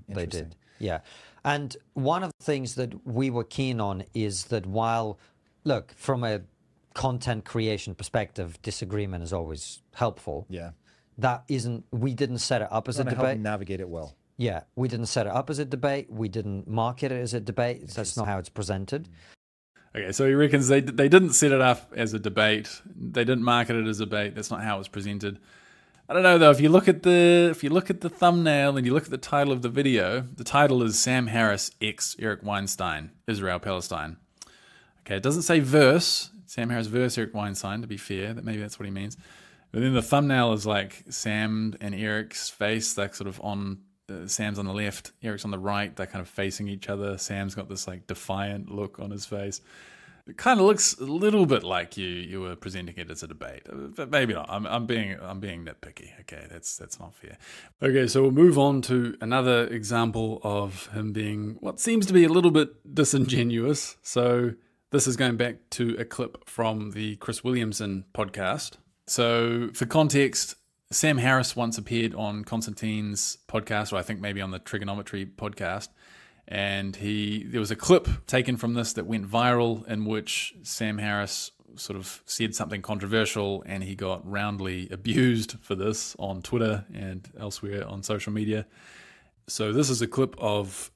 They did. Yeah. And one of the things that we were keen on is that look, from a content creation perspective, disagreement is always helpful. Yeah. we didn't set it up as a Trying to help debate. navigate it well. Yeah, we didn't set it up as a debate. We didn't market it as a debate. That's not how it's presented. Okay, so he reckons they didn't set it up as a debate. They didn't market it as a debate. That's not how it was presented. I don't know though. If you look at the thumbnail and you look at the title of the video, the title is Sam Harris x Eric Weinstein, Israel Palestine. Okay, it doesn't say verse. Sam Harris versus Eric Weinstein. To be fair, maybe that's what he means. But then the thumbnail is like Sam and Eric's face, like sort of on. Sam's on the left, Eric's on the right. They're kind of facing each other. Sam's got this like defiant look on his face. It kind of looks a little bit like you were presenting it as a debate, but maybe not. I'm being nitpicky. Okay, that's not fair. Okay, so we'll move on to another example of him being what seems to be a little bit disingenuous. So this is going back to a clip from the Chris Williamson podcast. So for context, Sam Harris once appeared on Konstantin's podcast, or I think maybe on the Trigonometry podcast, and there was a clip taken from this that went viral in which Sam Harris sort of said something controversial, and he got roundly abused for this on Twitter and elsewhere on social media. So this is a clip of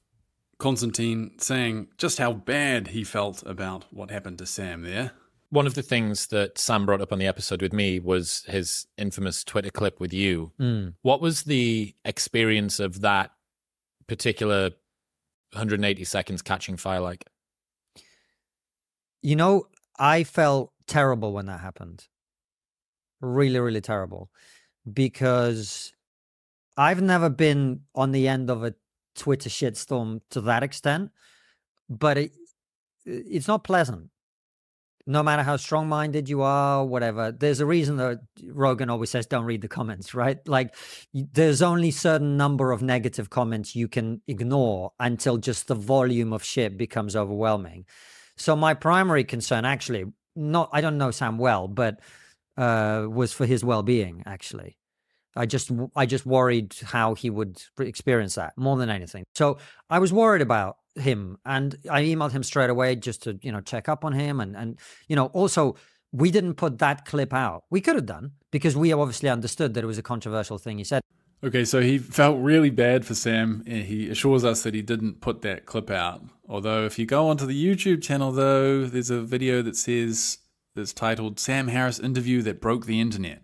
Konstantin saying just how bad he felt about what happened to Sam there. One of the things that Sam brought up on the episode with me was his infamous Twitter clip with you. What was the experience of that particular 180 seconds catching fire like? You know, I felt terrible when that happened. Really, really terrible. Because I've never been on the end of a Twitter shitstorm to that extent, but it's not pleasant. No matter how strong-minded you are, whatever, there's a reason that Rogan always says, don't read the comments, right? Like, there's only a certain number of negative comments you can ignore until just the volume of shit becomes overwhelming. So my primary concern, actually, I don't know Sam well, but was for his well-being, actually. I just worried how he would experience that more than anything. So I was worried about him, and I emailed him straight away just to, check up on him. And also we didn't put that clip out. We could have done, because we obviously understood that it was a controversial thing he said. Okay, so he felt really bad for Sam. He assures us that he didn't put that clip out. Although if you go onto the YouTube channel, though, there's a video that's titled Sam Harris Interview That Broke the Internet.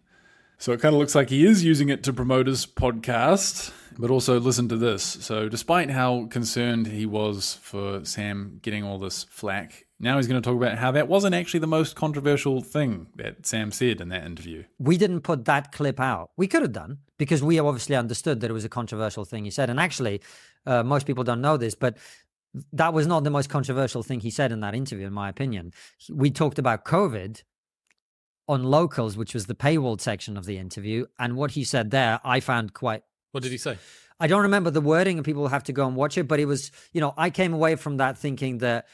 So it kind of looks like he is using it to promote his podcast, but also listen to this. So despite how concerned he was for Sam getting all this flack, now he's going to talk about how that wasn't actually the most controversial thing that Sam said in that interview. We didn't put that clip out. We could have done, because we obviously understood that it was a controversial thing he said. And actually, most people don't know this, but that was not the most controversial thing he said in that interview, in my opinion. We talked about COVID on Locals, which was the paywalled section of the interview. And what he said there, I found quite... What did he say? I don't remember the wording, and people will have to go and watch it, but it was, I came away from that thinking that,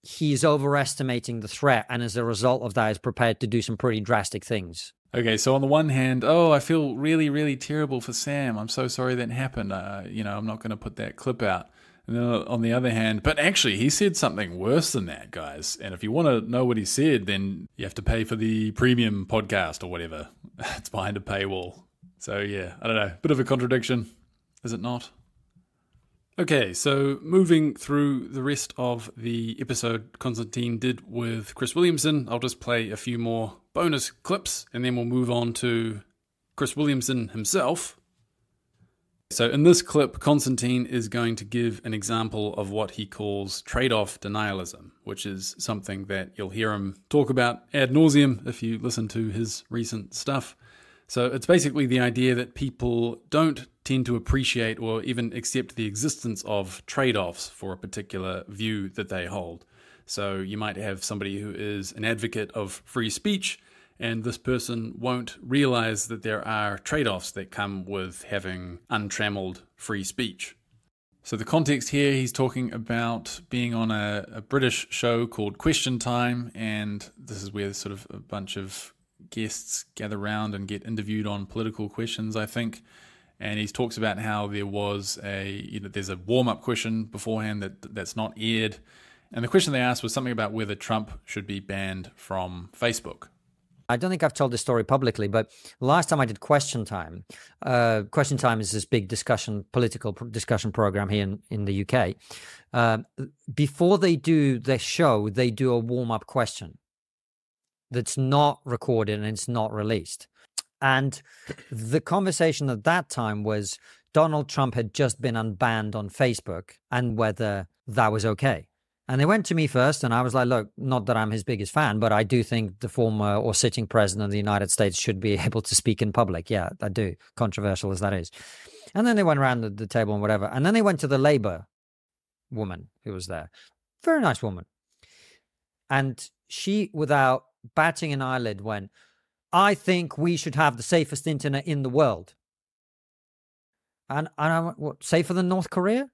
he's overestimating the threat, and as a result of that is prepared to do some pretty drastic things. Okay, so on the one hand, I feel really, really terrible for Sam. I'm so sorry that happened. I'm not going to put that clip out. And then on the other hand, but actually he said something worse than that, guys. And if you want to know what he said, then you have to pay for the premium podcast or whatever. It's behind a paywall. So yeah, I don't know. Bit of a contradiction, is it not? Okay, so moving through the rest of the episode Konstantin did with Chris Williamson, I'll just play a few more bonus clips and then we'll move on to Chris Williamson himself. So in this clip, Konstantin is going to give an example of what he calls trade-off denialism, which is something that you'll hear him talk about ad nauseum if you listen to his recent stuff. So it's basically the idea that people don't tend to appreciate or even accept the existence of trade-offs for a particular view that they hold. So you might have somebody who is an advocate of free speech, and this person won't realize that there are trade-offs that come with having untrammeled free speech. So the context here, he's talking about being on a British show called Question Time, and this is where sort of a bunch of guests gather around and get interviewed on political questions, I think. And he talks about how there was there's a warm-up question beforehand that's not aired. And the question they asked was something about whether Trump should be banned from Facebook. I don't think I've told this story publicly, but last time I did Question Time is this big political discussion program here in the UK. Before they do their show, they do a warm-up question that's not recorded and it's not released. And the conversation at that time was Donald Trump had just been unbanned on Facebook and whether that was okay. And they went to me first, and I was like, look, not that I'm his biggest fan, but I do think the former or sitting president of the United States should be able to speak in public. Yeah, I do, controversial as that is. And then they went around the table and whatever. And then they went to the Labour woman who was there. Very nice woman. And she, without batting an eyelid, went, I think we should have the safest internet in the world. And I went, what, safer than North Korea?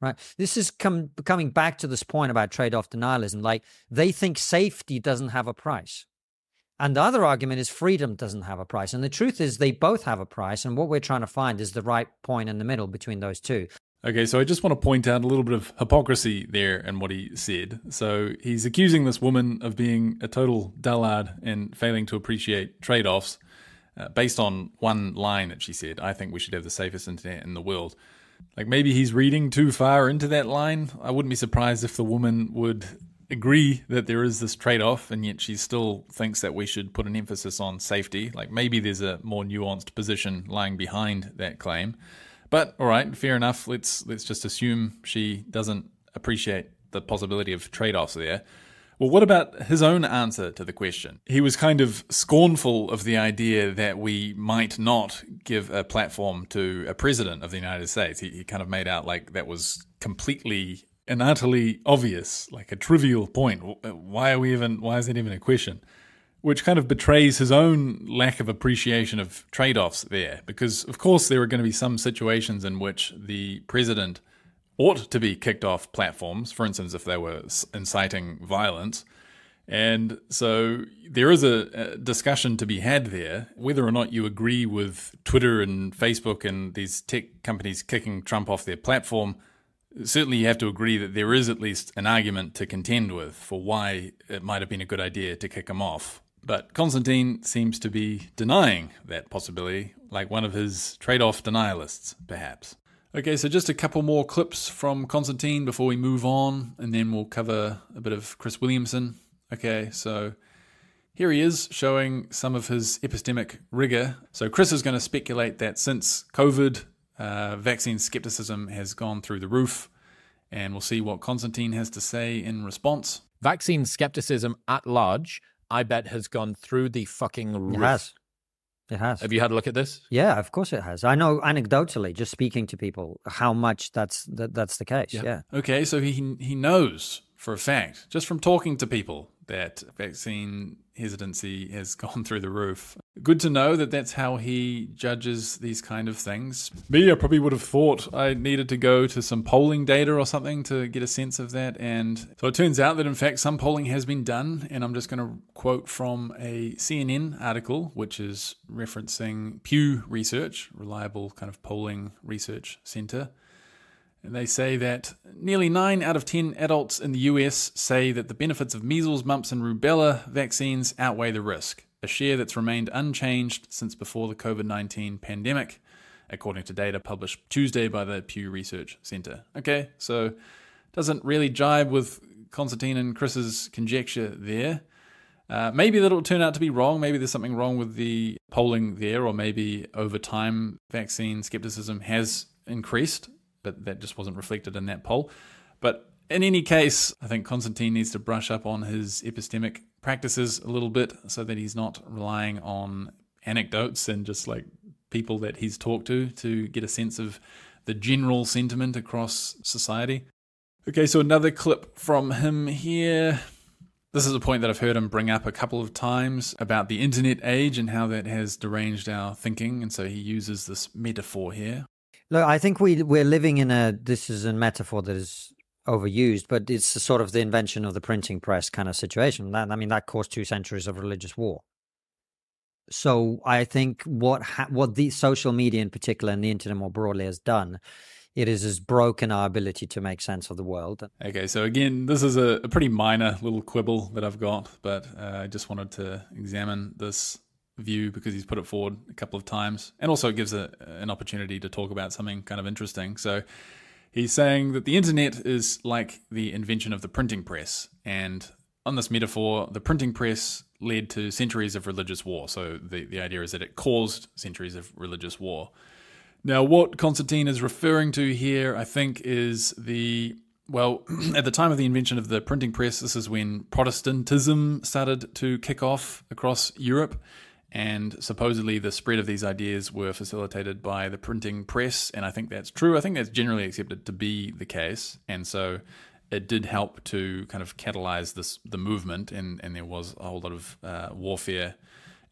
Right. This is coming back to this point about trade-off denialism. Like, they think safety doesn't have a price. And the other argument is freedom doesn't have a price. And the truth is they both have a price. And what we're trying to find is the right point in the middle between those two. Okay, so I just want to point out a little bit of hypocrisy there in what he said. So he's accusing this woman of being a total dullard and failing to appreciate trade-offs based on one line that she said, I think we should have the safest internet in the world. Like, maybe he's reading too far into that line. I wouldn't be surprised if the woman would agree that there is this trade-off, and yet she still thinks that we should put an emphasis on safety. Like, maybe there's a more nuanced position lying behind that claim. But all right, fair enough. Let's just assume she doesn't appreciate the possibility of trade-offs there. Well, what about his own answer to the question? He was kind of scornful of the idea that we might not give a platform to a president of the United States. He kind of made out like that was completely and utterly obvious, like a trivial point. Why is that even a question? Which kind of betrays his own lack of appreciation of trade-offs there. Because, of course, there are going to be some situations in which the president ought to be kicked off platforms, for instance, if they were inciting violence. And so there is a discussion to be had there, whether or not you agree with Twitter and Facebook and these tech companies kicking Trump off their platform. Certainly you have to agree that there is at least an argument to contend with for why it might have been a good idea to kick him off. But Konstantin seems to be denying that possibility, like one of his trade-off denialists, perhaps. Okay, so just a couple more clips from Konstantin before we move on, and then we'll cover a bit of Chris Williamson. Okay, so here he is showing some of his epistemic rigor. So Chris is going to speculate that since COVID, vaccine skepticism has gone through the roof, and we'll see what Konstantin has to say in response. Vaccine skepticism at large, I bet, has gone through the fucking roof. It has. Have you had a look at this? Yeah, of course it has. I know anecdotally, just speaking to people, how much that's the case. Yeah. Okay, so he knows for a fact, just from talking to people, that vaccine hesitancy has gone through the roof. Good to know that that's how he judges these kind of things. Me, I probably would have thought I needed to go to some polling data or something to get a sense of that. And so it turns out that, in fact, some polling has been done. And I'm just going to quote from a CNN article, which is referencing Pew Research, reliable kind of polling research center. And they say that nearly 9 out of 10 adults in the US say that the benefits of measles, mumps, and rubella vaccines outweigh the risk, a share that's remained unchanged since before the COVID-19 pandemic, according to data published Tuesday by the Pew Research Center. Okay, so doesn't really jibe with Konstantin and Chris's conjecture there. Maybe that'll turn out to be wrong. Maybe there's something wrong with the polling there, or maybe over time vaccine skepticism has increased, but that just wasn't reflected in that poll. But in any case, I think Konstantin needs to brush up on his epistemic practices a little bit so that he's not relying on anecdotes and just like people that he's talked to get a sense of the general sentiment across society. Okay, so another clip from him here. This is a point that I've heard him bring up a couple of times about the internet age and how that has deranged our thinking. And so he uses this metaphor here. Look, I think we're living in this is a metaphor that is overused, but it's sort of the invention of the printing press kind of situation. That caused 2 centuries of religious war. So I think what the social media in particular and the internet more broadly has done it has broken our ability to make sense of the world. Okay, so again, this is a pretty minor little quibble that I've got, but I just wanted to examine this view because he's put it forward a couple of times, and also it gives an opportunity to talk about something kind of interesting. So he's saying that the internet is like the invention of the printing press, and on this metaphor, the printing press led to centuries of religious war. So the idea is that it caused centuries of religious war. Now, what Konstantin is referring to here, I think, is at the time of the invention of the printing press, this is when Protestantism started to kick off across Europe, and supposedly the spread of these ideas were facilitated by the printing press, and I think that's true. I think that's generally accepted to be the case, and so it did help to kind of catalyze the movement, and there was a whole lot of warfare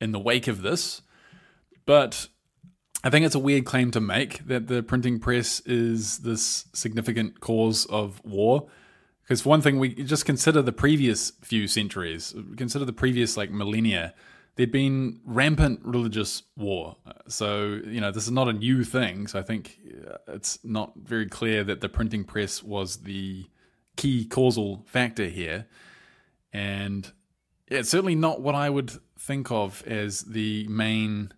in the wake of this. But I think it's a weird claim to make that the printing press is this significant cause of war. Because for one thing, we just consider the previous few centuries, consider the previous millennia, there'd been rampant religious war. So, this is not a new thing. So I think it's not very clear that the printing press was the key causal factor here. And it's certainly not what I would think of as the main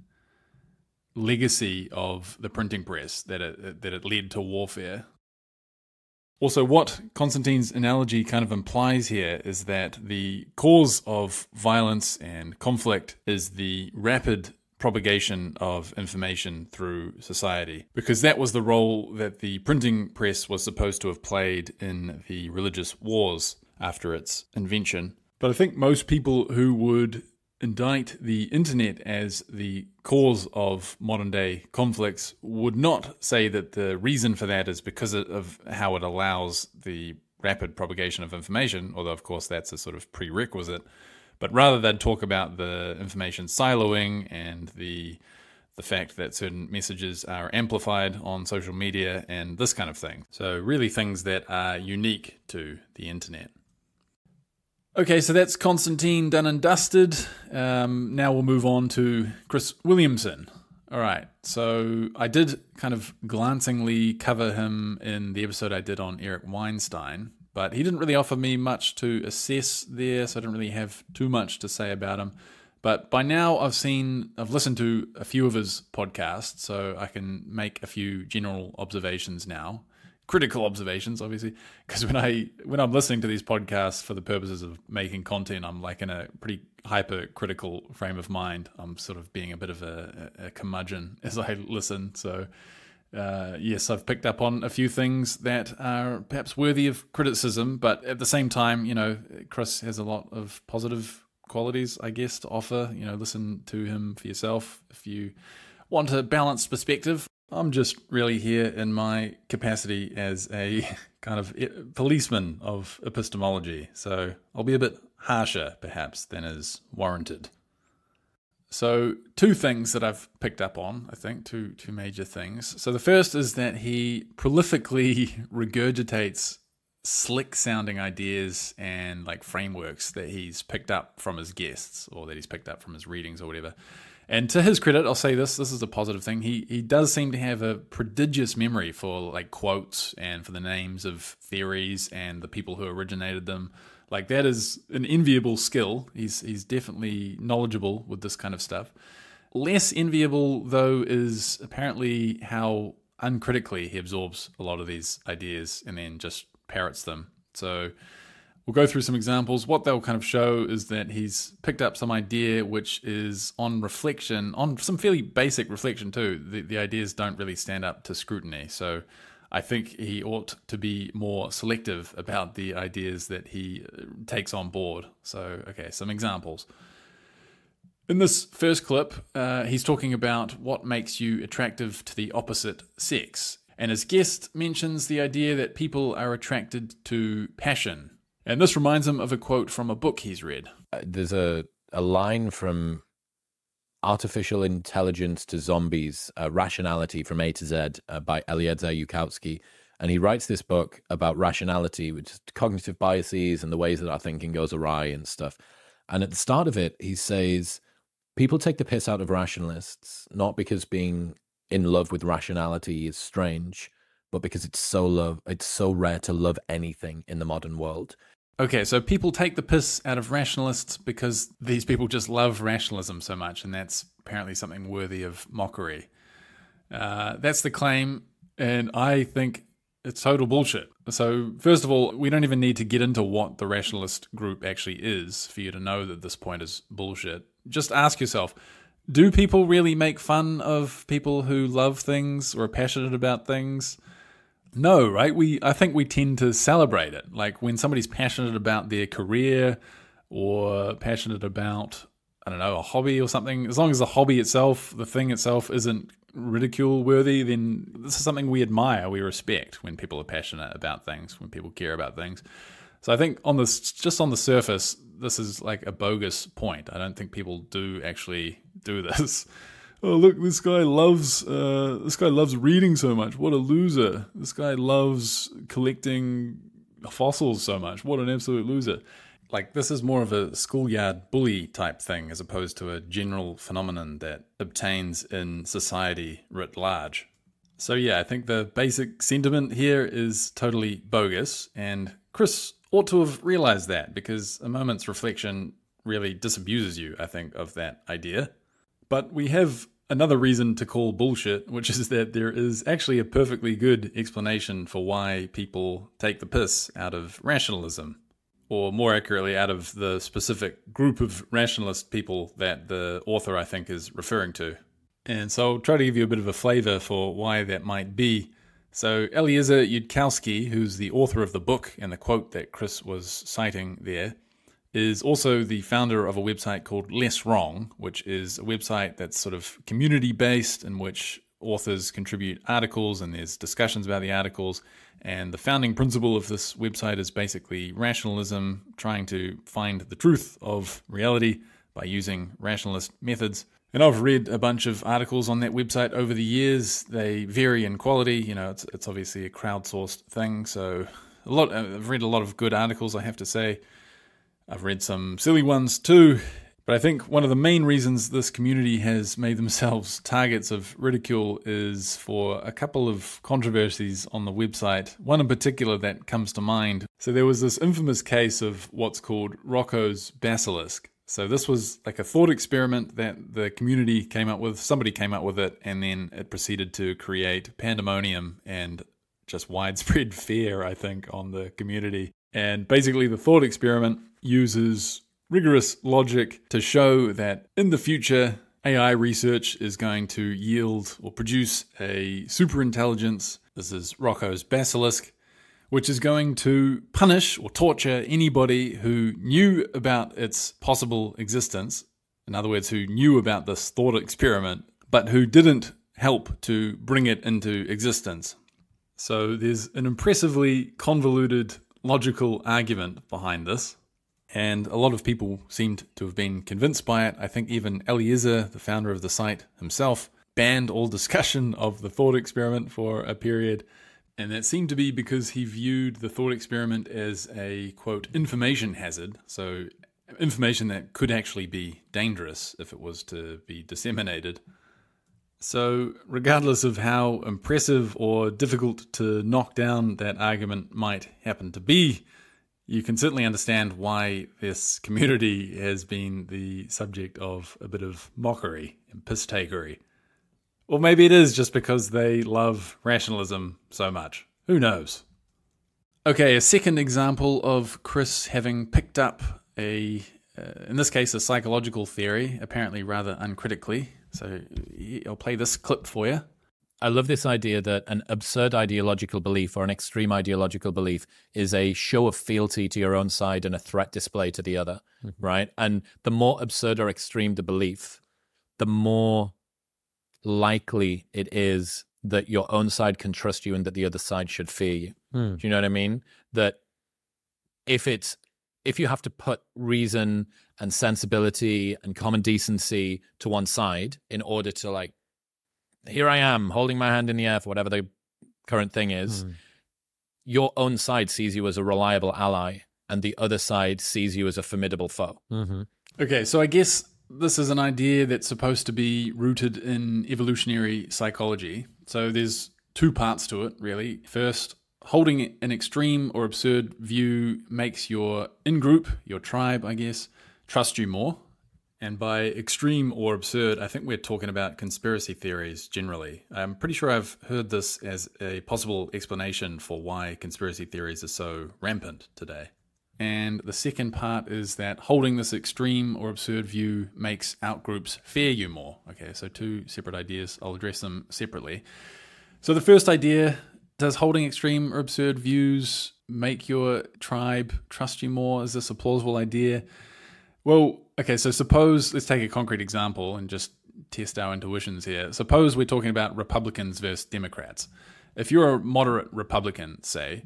legacy of the printing press, that it led to warfare. Also, what Konstantin's analogy kind of implies here is that the cause of violence and conflict is the rapid propagation of information through society, because that was the role that the printing press was supposed to have played in the religious wars after its invention. But I think most people who would indict the internet as the cause of modern day conflicts would not say that the reason for that is because of how it allows the rapid propagation of information, although of course that's a sort of prerequisite, but rather they'd talk about the information siloing and the fact that certain messages are amplified on social media and this kind of thing. So really things that are unique to the internet. Okay, so that's Konstantin done and dusted. Now we'll move on to Chris Williamson. All right, so I did kind of glancingly cover him in the episode I did on Eric Weinstein, but he didn't really offer me much to assess there, so I didn't really have too much to say about him. But by now I've listened to a few of his podcasts, so I can make a few general observations now. Critical observations, obviously, because when I'm listening to these podcasts for the purposes of making content, I'm in a pretty hypercritical frame of mind. I'm sort of being a bit of a curmudgeon as I listen. So yes, I've picked up on a few things that are perhaps worthy of criticism, but at the same time, Chris has a lot of positive qualities, I guess, to offer. Listen to him for yourself if you want a balanced perspective. I'm just really here in my capacity as a kind of policeman of epistemology, so I'll be a bit harsher, perhaps, than is warranted. So, two things that I've picked up on, I think, two major things. So the first is that he prolifically regurgitates slick-sounding ideas and frameworks that he's picked up from his guests, or that he's picked up from his readings or whatever. And to his credit, I'll say this is a positive thing. He does seem to have a prodigious memory for quotes and for the names of theories and the people who originated them. That is an enviable skill. He's definitely knowledgeable with this kind of stuff. Less enviable, though, is apparently how uncritically he absorbs a lot of these ideas and then just parrots them. So we'll go through some examples. What they'll kind of show is that he's picked up some idea which is on reflection, on some fairly basic reflection too. The ideas don't really stand up to scrutiny. So I think he ought to be more selective about the ideas that he takes on board. So, okay, some examples. In this first clip, he's talking about what makes you attractive to the opposite sex. And his guest mentions the idea that people are attracted to passion. And this reminds him of a quote from a book he's read. There's a line from Artificial Intelligence to Zombies, Rationality from A to Z by Eliezer Yudkowsky. And he writes this book about rationality, which is cognitive biases and the ways that our thinking goes awry and stuff. And at the start of it, he says, people take the piss out of rationalists, not because being in love with rationality is strange, but because it's so rare to love anything in the modern world. Okay, so people take the piss out of rationalists because these people just love rationalism so much, and that's apparently something worthy of mockery. That's the claim, and I think it's total bullshit. So, first of all, we don't even need to get into what the rationalist group actually is for you to know that this point is bullshit. Just ask yourself, do people really make fun of people who love things or are passionate about things? No, right? I think we tend to celebrate it. Like when somebody's passionate about their career or passionate about, I don't know, a hobby or something, as long as the hobby itself, the thing itself isn't ridicule worthy, then this is something we admire, we respect when people are passionate about things, when people care about things. So I think just on the surface, this is like a bogus point. I don't think people do actually do this. Oh, look, this guy loves reading so much. What a loser. This guy loves collecting fossils so much. What an absolute loser. Like, this is more of a schoolyard bully type thing as opposed to a general phenomenon that obtains in society writ large. So yeah, I think the basic sentiment here is totally bogus, and Chris ought to have realized that, because a moment's reflection really disabuses you, I think, of that idea. But we have another reason to call bullshit, which is that there is actually a perfectly good explanation for why people take the piss out of rationalism, or more accurately, out of the specific group of rationalist people that the author, I think, is referring to. And so I'll try to give you a bit of a flavor for why that might be. So Eliezer Yudkowsky, who's the author of the book and the quote that Chris was citing there, is also the founder of a website called Less Wrong, which is a website that's sort of community-based, in which authors contribute articles and there's discussions about the articles. And the founding principle of this website is basically rationalism, trying to find the truth of reality by using rationalist methods. And I've read a bunch of articles on that website over the years. They vary in quality. You know, it's obviously a crowdsourced thing, so I've read a lot of good articles, I have to say. I've read some silly ones too, but I think one of the main reasons this community has made themselves targets of ridicule is for a couple of controversies on the website, one in particular that comes to mind. So there was this infamous case of what's called Rocco's basilisk. So this was like a thought experiment that the community came up with, somebody came up with it, and then it proceeded to create pandemonium and just widespread fear, I think, on the community. And basically the thought experiment uses rigorous logic to show that in the future, AI research is going to yield or produce a superintelligence, this is Rocco's basilisk, which is going to punish or torture anybody who knew about its possible existence, in other words, who knew about this thought experiment, but who didn't help to bring it into existence. So there's an impressively convoluted logical argument behind this, and a lot of people seemed to have been convinced by it. I think even Eliezer, the founder of the site himself, banned all discussion of the thought experiment for a period, and that seemed to be because he viewed the thought experiment as a, quote, information hazard, so information that could actually be dangerous if it was to be disseminated. So regardless of how impressive or difficult to knock down that argument might happen to be, you can certainly understand why this community has been the subject of a bit of mockery and piss-takery. Or maybe it is just because they love rationalism so much. Who knows? Okay, a second example of Chris having picked up in this case, a psychological theory, apparently rather uncritically. So I'll play this clip for you. I love this idea that an absurd ideological belief or an extreme ideological belief is a show of fealty to your own side and a threat display to the other, right? And the more absurd or extreme the belief, the more likely it is that your own side can trust you and that the other side should fear you. Do you know what I mean? That if you have to put reason and sensibility and common decency to one side in order to, like, here I am holding my hand in the air for whatever the current thing is, your own side sees you as a reliable ally and the other side sees you as a formidable foe. Okay, so I guess this is an idea that's supposed to be rooted in evolutionary psychology. So there's two parts to it, really. First, holding an extreme or absurd view makes your in-group, your tribe, I guess, trust you more. And by extreme or absurd, I think we're talking about conspiracy theories generally. I'm pretty sure I've heard this as a possible explanation for why conspiracy theories are so rampant today. And the second part is that holding this extreme or absurd view makes outgroups fear you more. Okay, so two separate ideas. I'll address them separately. So the first idea, does holding extreme or absurd views make your tribe trust you more? Is this a plausible idea? Well, okay, so suppose, let's take a concrete example and just test our intuitions here. Suppose we're talking about Republicans versus Democrats. If you're a moderate Republican, say,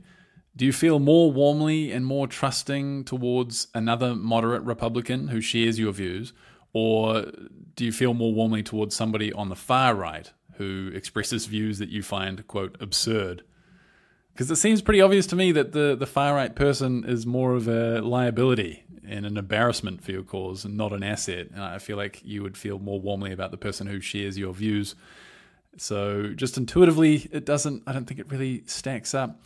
do you feel more warmly and more trusting towards another moderate Republican who shares your views? Or do you feel more warmly towards somebody on the far right who expresses views that you find, quote, absurd? Because it seems pretty obvious to me that the far right person is more of a liability and an embarrassment for your cause and not an asset. And I feel like you would feel more warmly about the person who shares your views. So just intuitively, I don't think it really stacks up.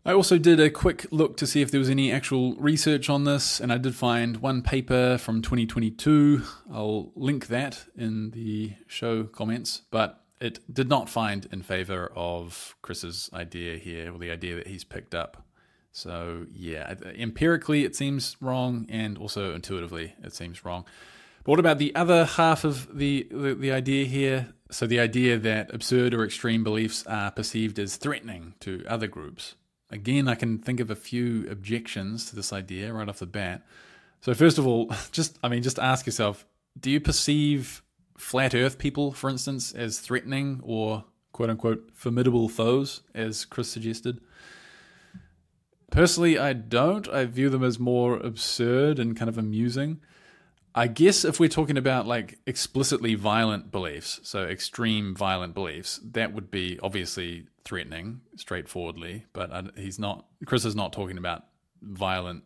I also did a quick look to see if there was any actual research on this, and I did find one paper from 2022. I'll link that in the show comments, but it did not find in favor of Chris's idea here, or the idea that he's picked up. So yeah, empirically it seems wrong, and also intuitively it seems wrong. But what about the other half of the idea here? So the idea that absurd or extreme beliefs are perceived as threatening to other groups. Again, I can think of a few objections to this idea right off the bat. So first of all, just ask yourself, do you perceive flat earth people, for instance, as threatening or quote-unquote formidable foes, as Chris suggested? Personally, I don't. I view them as more absurd and kind of amusing. I guess if we're talking about like explicitly violent beliefs, so extreme violent beliefs, that would be obviously threatening, straightforwardly. But Chris is not talking about violent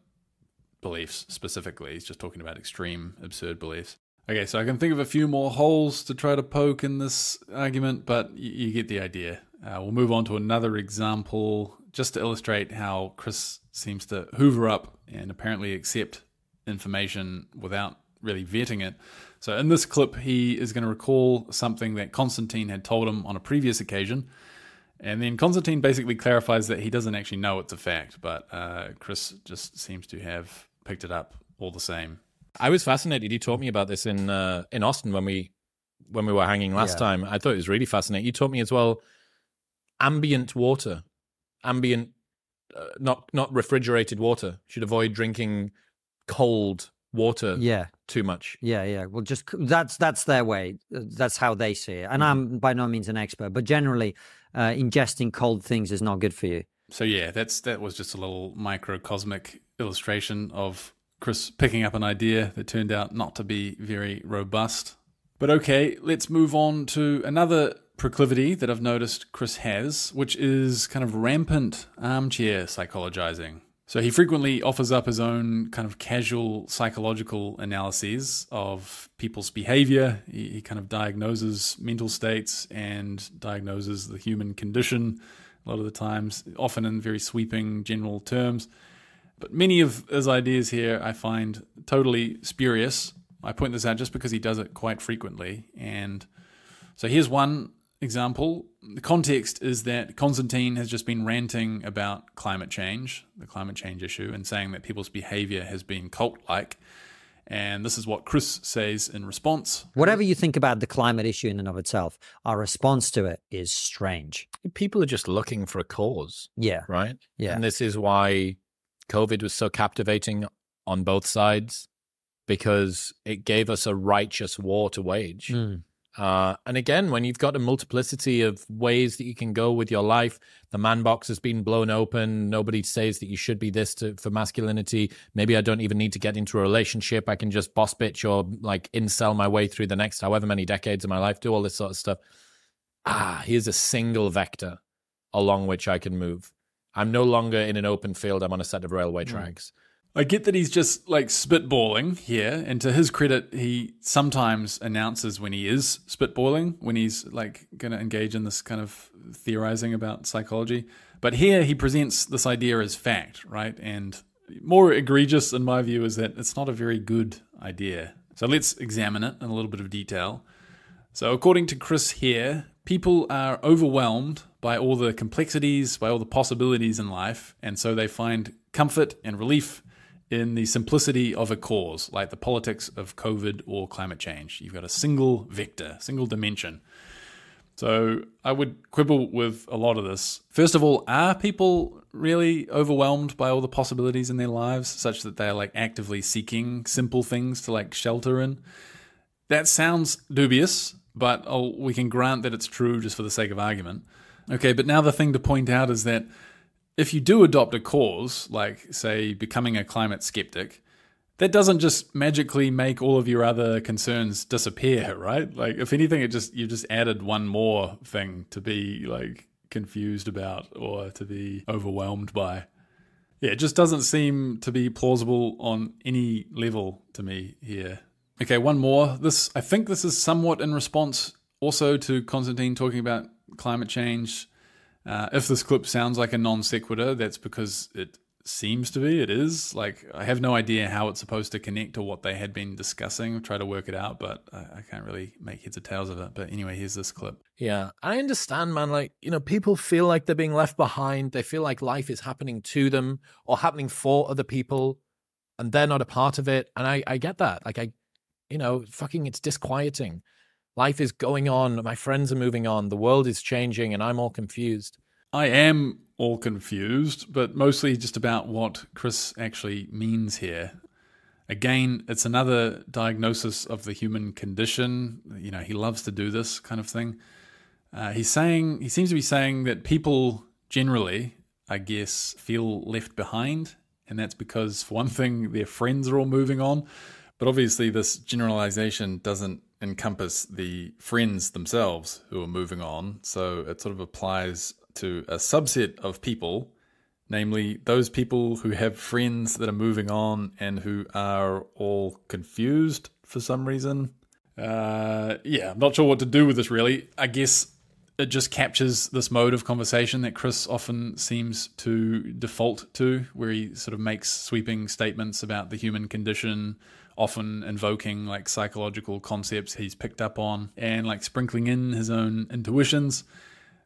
beliefs specifically. He's just talking about extreme, absurd beliefs. Okay, so I can think of a few more holes to try to poke in this argument, but you get the idea. We'll move on to another example just to illustrate how Chris seems to hoover up and apparently accept information without really vetting it. So in this clip, he is going to recall something that Konstantin had told him on a previous occasion. And then Konstantin basically clarifies that he doesn't actually know it's a fact, but Chris just seems to have picked it up all the same. I was fascinated. He taught me about this in Austin when we were hanging last time. I thought it was really fascinating. He taught me as well ambient water, not refrigerated water. Should avoid drinking cold water too much. Well, just that's their way. That's how they see it. And I'm by no means an expert, but generally ingesting cold things is not good for you. So yeah, that was just a little microcosmic illustration of Chris picking up an idea that turned out not to be very robust. But okay, let's move on to another proclivity that I've noticed Chris has, which is kind of rampant armchair psychologizing. So he frequently offers up his own kind of casual psychological analyses of people's behavior. He kind of diagnoses mental states and diagnoses the human condition a lot of the times, often in very sweeping general terms. But many of his ideas here I find totally spurious. I point this out just because he does it quite frequently. And so here's one example. The context is that Konstantin has just been ranting about climate change, the climate change issue, and saying that people's behavior has been cult-like. And this is what Chris says in response. Whatever you think about the climate issue in and of itself, our response to it is strange. People are just looking for a cause. Yeah. Right? Yeah. And this is why COVID was so captivating on both sides, because it gave us a righteous war to wage. And again, when you've got a multiplicity of ways that you can go with your life, the man box has been blown open. Nobody says that you should be this for masculinity. Maybe I don't even need to get into a relationship. I can just boss bitch or like incel my way through the next however many decades of my life, do all this sort of stuff. Here's a single vector along which I can move. I'm no longer in an open field. I'm on a set of railway tracks. I get that he's just like spitballing here, and to his credit, he sometimes announces when he is spitballing, when he's like going to engage in this kind of theorizing about psychology. But here he presents this idea as fact, right? And more egregious, in my view, is that it's not a very good idea. So let's examine it in a little bit of detail. So according to Chris here, people are overwhelmed by all the complexities, by all the possibilities in life, and so they find comfort and relief in the simplicity of a cause, like the politics of COVID or climate change. You've got a single vector, single dimension. So I would quibble with a lot of this. First of all, are people really overwhelmed by all the possibilities in their lives, such that they're like actively seeking simple things to like shelter in? That sounds dubious, but we can grant that it's true just for the sake of argument. Okay, but now the thing to point out is that if you do adopt a cause, like, say, becoming a climate skeptic, that doesn't just magically make all of your other concerns disappear, right? Like, if anything, you just added one more thing to be, like, confused about or to be overwhelmed by. Yeah, it just doesn't seem to be plausible on any level to me here. Okay, one more. I think this is somewhat in response also to Konstantin talking about climate change. If this clip sounds like a non sequitur, that's because it seems to be. It is. Like, I have no idea how it's supposed to connect to what they had been discussing. Try to work it out, but I can't really make heads or tails of it. But anyway, here's this clip. Yeah, I understand, man. Like, people feel like they're being left behind. They feel like life is happening to them or happening for other people, and they're not a part of it. And I get that. Like, it's disquieting. Life is going on. My friends are moving on. The world is changing, and I'm all confused. I am all confused, but mostly just about what Chris actually means here. Again, it's another diagnosis of the human condition. He loves to do this kind of thing. He seems to be saying that people generally, I guess, feel left behind, and that's because, for one thing, their friends are all moving on. But obviously, this generalization doesn't encompass the friends themselves who are moving on. So it sort of applies to a subset of people, namely those people who have friends that are moving on and who are all confused for some reason. I'm not sure what to do with this, really. I guess it just captures this mode of conversation that Chris often seems to default to, where he sort of makes sweeping statements about the human condition, often invoking like psychological concepts he's picked up on and like sprinkling in his own intuitions.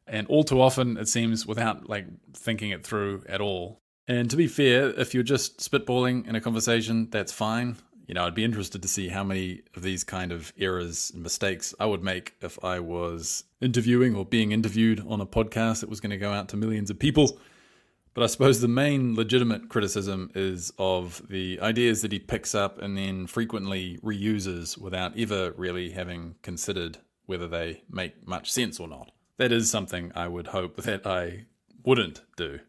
And all too often, it seems, without like thinking it through at all. And to be fair, if you're just spitballing in a conversation, that's fine. I'd be interested to see how many of these kind of errors and mistakes I would make if I was interviewing or being interviewed on a podcast that was going to go out to millions of people. But I suppose the main legitimate criticism is of the ideas that he picks up and then frequently reuses without ever really having considered whether they make much sense or not. That is something I would hope that I wouldn't do.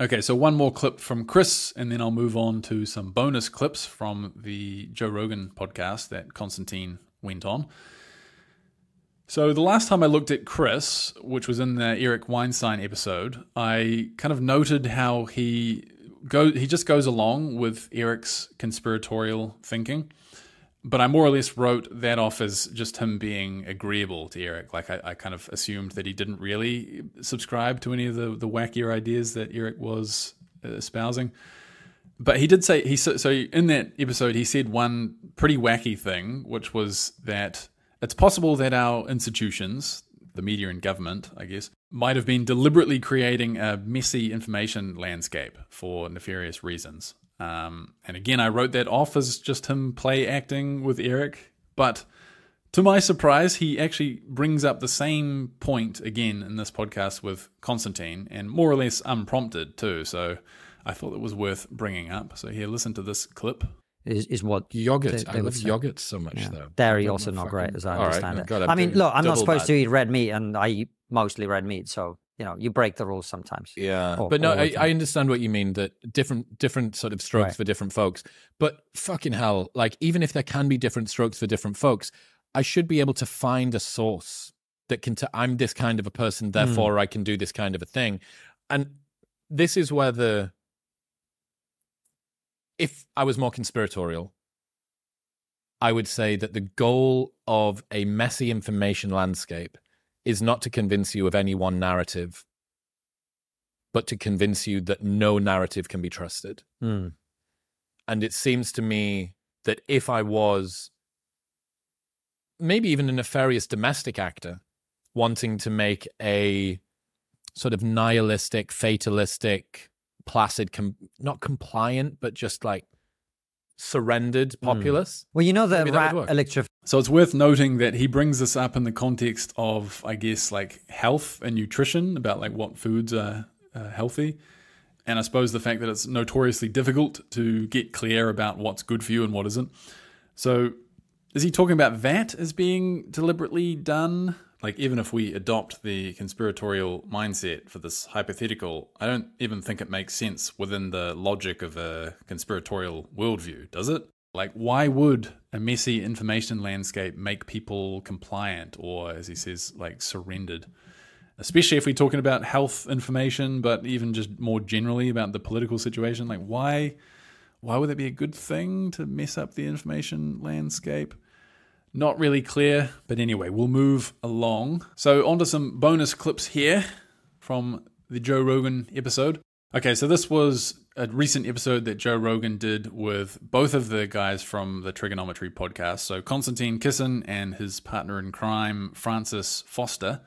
Okay, so one more clip from Chris, and then I'll move on to some bonus clips from the Joe Rogan podcast that Konstantin went on. So the last time I looked at Chris, which was in the Eric Weinstein episode, I kind of noted how he just goes along with Eric's conspiratorial thinking. But I more or less wrote that off as just him being agreeable to Eric. Like I kind of assumed that he didn't really subscribe to any of the wackier ideas that Eric was espousing. But he did say, so in that episode, he said one pretty wacky thing, which was that it's possible that our institutions, the media and government, I guess, might have been deliberately creating a messy information landscape for nefarious reasons. And again, I wrote that off as just him play acting with Eric. But to my surprise, he actually brings up the same point again in this podcast with Konstantin, and more or less unprompted too. So I thought it was worth bringing up. So here, listen to this clip. Is what yogurt. I love yogurt so much, though. Dairy also not great, as I understand it. I mean, look, I'm not supposed to eat red meat, and I eat mostly red meat, so you break the rules sometimes. Yeah, but no, I understand what you mean. That different sort of strokes for different folks. But fucking hell, like even if there can be different strokes for different folks, I should be able to find a source that can. I'm this kind of a person, therefore I can do this kind of a thing, and this is where if I was more conspiratorial, I would say that the goal of a messy information landscape is not to convince you of any one narrative, but to convince you that no narrative can be trusted. Mm. And it seems to me that if I was maybe even a nefarious domestic actor wanting to make a sort of nihilistic, fatalistic, placid, not compliant, but just like surrendered populace. Well, you know the Maybe that would rat work. electric. So it's worth noting that he brings this up in the context of, I guess, like health and nutrition, about like what foods are healthy. And I suppose the fact that it's notoriously difficult to get clear about what's good for you and what isn't. So is he talking about that as being deliberately done? Like, even if we adopt the conspiratorial mindset for this hypothetical, I don't even think it makes sense within the logic of a conspiratorial worldview, does it? Like, why would a messy information landscape make people compliant or, as he says, like surrendered? Especially if we're talking about health information, but even just more generally about the political situation. Like, why would that be a good thing to mess up the information landscape? Not really clear, but anyway, we'll move along. So on to some bonus clips here from the Joe Rogan episode. Okay, so this was a recent episode that Joe Rogan did with both of the guys from the Trigonometry podcast. So Konstantin Kisin and his partner in crime, Francis Foster.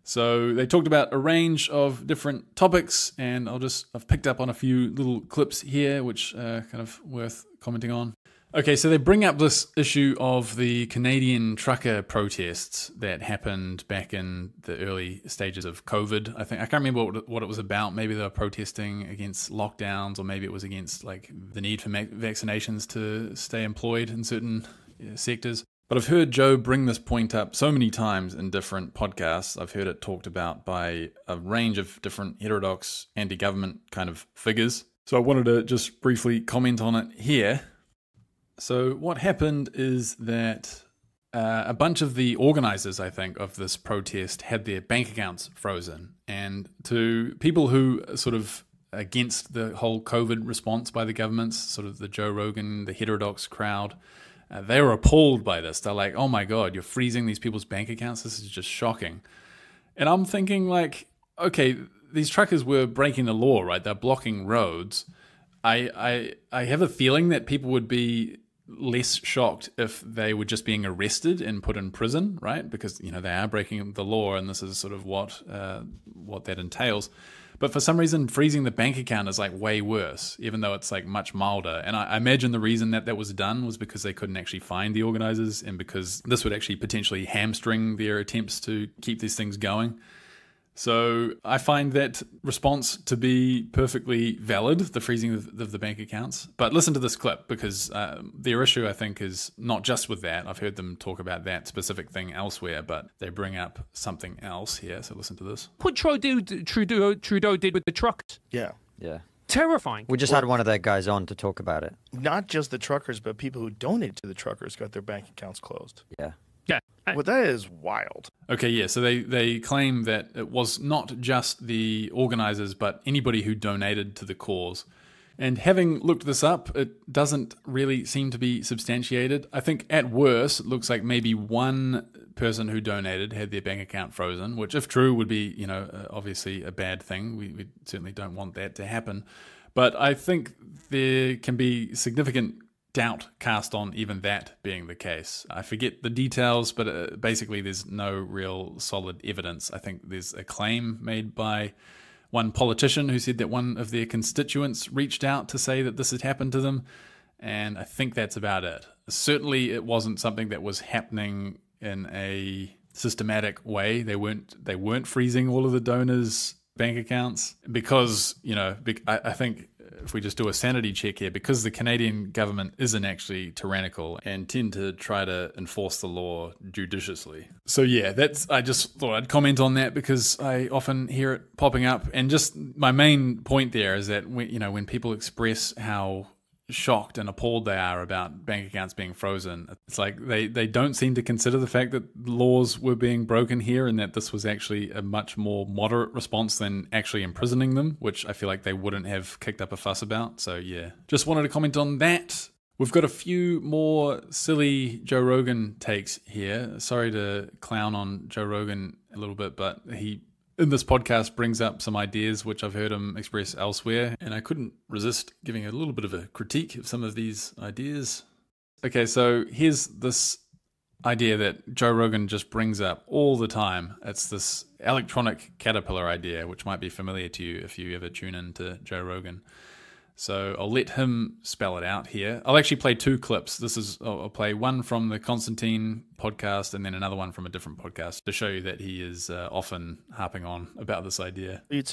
So they talked about a range of different topics, and I've picked up on a few little clips here, which are kind of worth commenting on. Okay, so they bring up this issue of the Canadian trucker protests that happened back in the early stages of COVID. I can't remember what it was about. Maybe they were protesting against lockdowns, or maybe it was against like the need for vaccinations to stay employed in certain sectors. But I've heard Joe bring this point up so many times in different podcasts. I've heard it talked about by a range of different heterodox anti-government kind of figures. So I wanted to just briefly comment on it here. So what happened is that a bunch of the organizers, I think, of this protest had their bank accounts frozen. And to people who are sort of against the whole COVID response by the governments, sort of the Joe Rogan, the heterodox crowd, they were appalled by this. They're like, oh my God, you're freezing these people's bank accounts? This is just shocking. And I'm thinking like, okay, these truckers were breaking the law, right? They're blocking roads. I have a feeling that people would be less shocked if they were just being arrested and put in prison, right? Because, you know, they are breaking the law, and this is sort of what that entails. But for some reason, freezing the bank account is like way worse, even though it's like much milder. And I imagine the reason that was done was because they couldn't actually find the organizers, and because this would actually potentially hamstring their attempts to keep these things going. So I find that response to be perfectly valid, the freezing of the bank accounts. But listen to this clip, because their issue, I think, is not just with that. I've heard them talk about that specific thing elsewhere, but they bring up something else here. So listen to this. What Trudeau did with the trucks. Yeah. Yeah. Terrifying. We just had one of their guys on to talk about it. Not just the truckers, but people who donate to the truckers got their bank accounts closed. Yeah. Yeah. Well, that is wild. Okay, yeah, so they claim that it was not just the organizers, but anybody who donated to the cause. And having looked this up, it doesn't really seem to be substantiated. I think at worst, it looks like maybe one person who donated had their bank account frozen, which if true would be, you know, obviously a bad thing. We certainly don't want that to happen. But I think there can be significant doubt cast on even that being the case. I forget the details, but basically there's no real solid evidence. I think there's a claim made by one politician who said that one of their constituents reached out to say that this had happened to them, and I think that's about it. Certainly it wasn't something that was happening in a systematic way. They weren't freezing all of the donors' bank accounts because, you know, I think if we just do a sanity check here, because the Canadian government isn't actually tyrannical and tend to try to enforce the law judiciously. So yeah, I just thought I'd comment on that because I often hear it popping up. And just my main point there is that when people express how shocked and appalled they are about bank accounts being frozen. It's like they don't seem to consider the fact that laws were being broken here and that this was actually a much more moderate response than actually imprisoning them, which I feel like they wouldn't have kicked up a fuss about. So yeah, just wanted to comment on that. We've got a few more silly Joe Rogan takes here. Sorry to clown on Joe Rogan a little bit, but he in this podcast brings up some ideas which I've heard him express elsewhere, and I couldn't resist giving a little bit of a critique of some of these ideas. Okay, so here's this idea that Joe Rogan just brings up all the time. It's this electronic caterpillar idea, which might be familiar to you if you ever tune into Joe Rogan. So I'll let him spell it out here. I'll actually play two clips. I'll play one from the Konstantin podcast and then another one from a different podcast to show you that he is often harping on about this idea. You'd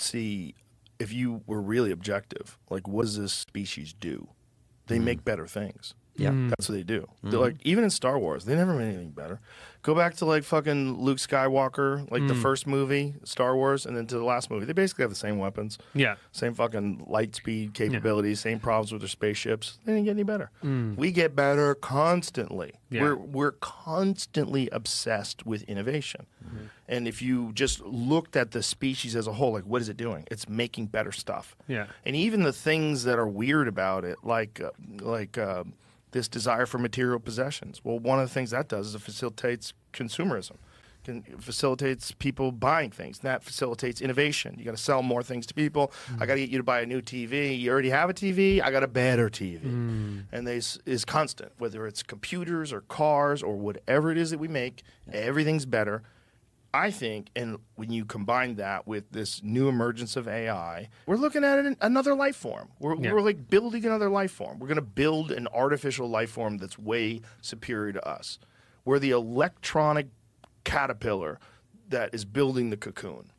see if you were really objective, like what does this species do? They make better things. Yeah. That's what they do. They're like, even in Star Wars, they never made anything better. Go back to like fucking Luke Skywalker, like the first movie, Star Wars, and then to the last movie. They basically have the same weapons. Yeah. Same fucking light speed capabilities, same problems with their spaceships. They didn't get any better. We get better constantly. Yeah. We're constantly obsessed with innovation. And if you just looked at the species as a whole, like what is it doing? It's making better stuff. Yeah. And even the things that are weird about it, like this desire for material possessions. Well, one of the things that does is it facilitates consumerism. It facilitates people buying things. That facilitates innovation. You got to sell more things to people. I got to get you to buy a new TV. You already have a TV. I got a better TV. And this is constant, whether it's computers or cars or whatever it is that we make. Everything's better. I think, and when you combine that with this new emergence of AI, we're looking at another life form. We're like building another life form. We're going to build an artificial life form that's way superior to us. We're the electronic caterpillar that is building the cocoon.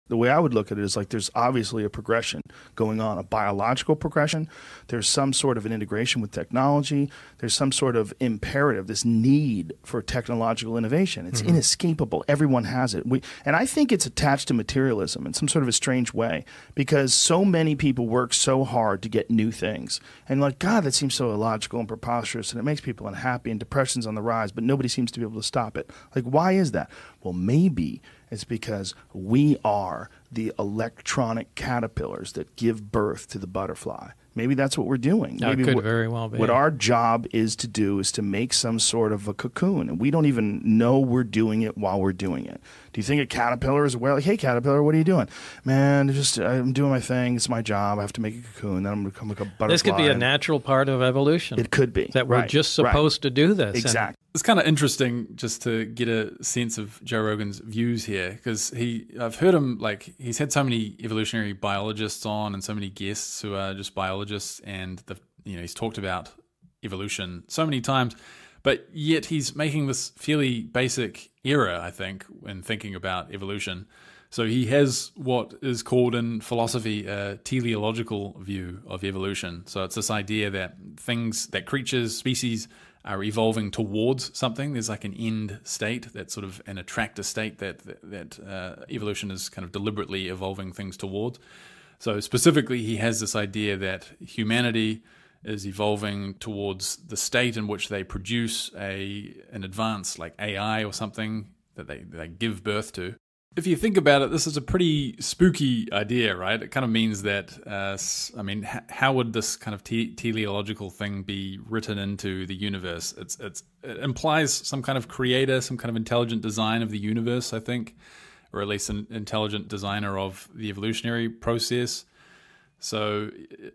The way I would look at it is like there's obviously a progression going on, a biological progression. There's some sort of an integration with technology. There's some sort of imperative, this need for technological innovation. It's inescapable. Everyone has it. And I think it's attached to materialism in some sort of a strange way because so many people work so hard to get new things. And like, God, that seems so illogical and preposterous and it makes people unhappy and depression's on the rise, but nobody seems to be able to stop it. Like, why is that? Well, maybe it's because we are the electronic caterpillars that give birth to the butterfly. Maybe that's what we're doing. That Maybe could very well be. What our job is to do is to make some sort of a cocoon, and we don't even know we're doing it while we're doing it. Do you think a caterpillar is aware? Like, hey, caterpillar, what are you doing? Man, I'm doing my thing. It's my job. I have to make a cocoon. Then I'm going to become like a butterfly. This could be a natural part of evolution. It could be. That we're just supposed to do this. Exactly. It's kind of interesting just to get a sense of Joe Rogan's views here because I've heard him, like, he's had so many evolutionary biologists on and so many guests who are just biologists, and he's talked about evolution so many times, but yet he's making this fairly basic error, I think, when thinking about evolution. So he has what is called in philosophy a teleological view of evolution. So it's this idea that creatures, species, are evolving towards something. There's like an end state, that's sort of an attractor state that evolution is kind of deliberately evolving things towards. So specifically, he has this idea that humanity is evolving towards the state in which they produce an advance like AI or something that they give birth to. If you think about it, this is a pretty spooky idea, right? It kind of means that, how would this kind of teleological thing be written into the universe? It implies some kind of creator, some kind of intelligent design of the universe, I think, or at least an intelligent designer of the evolutionary process. So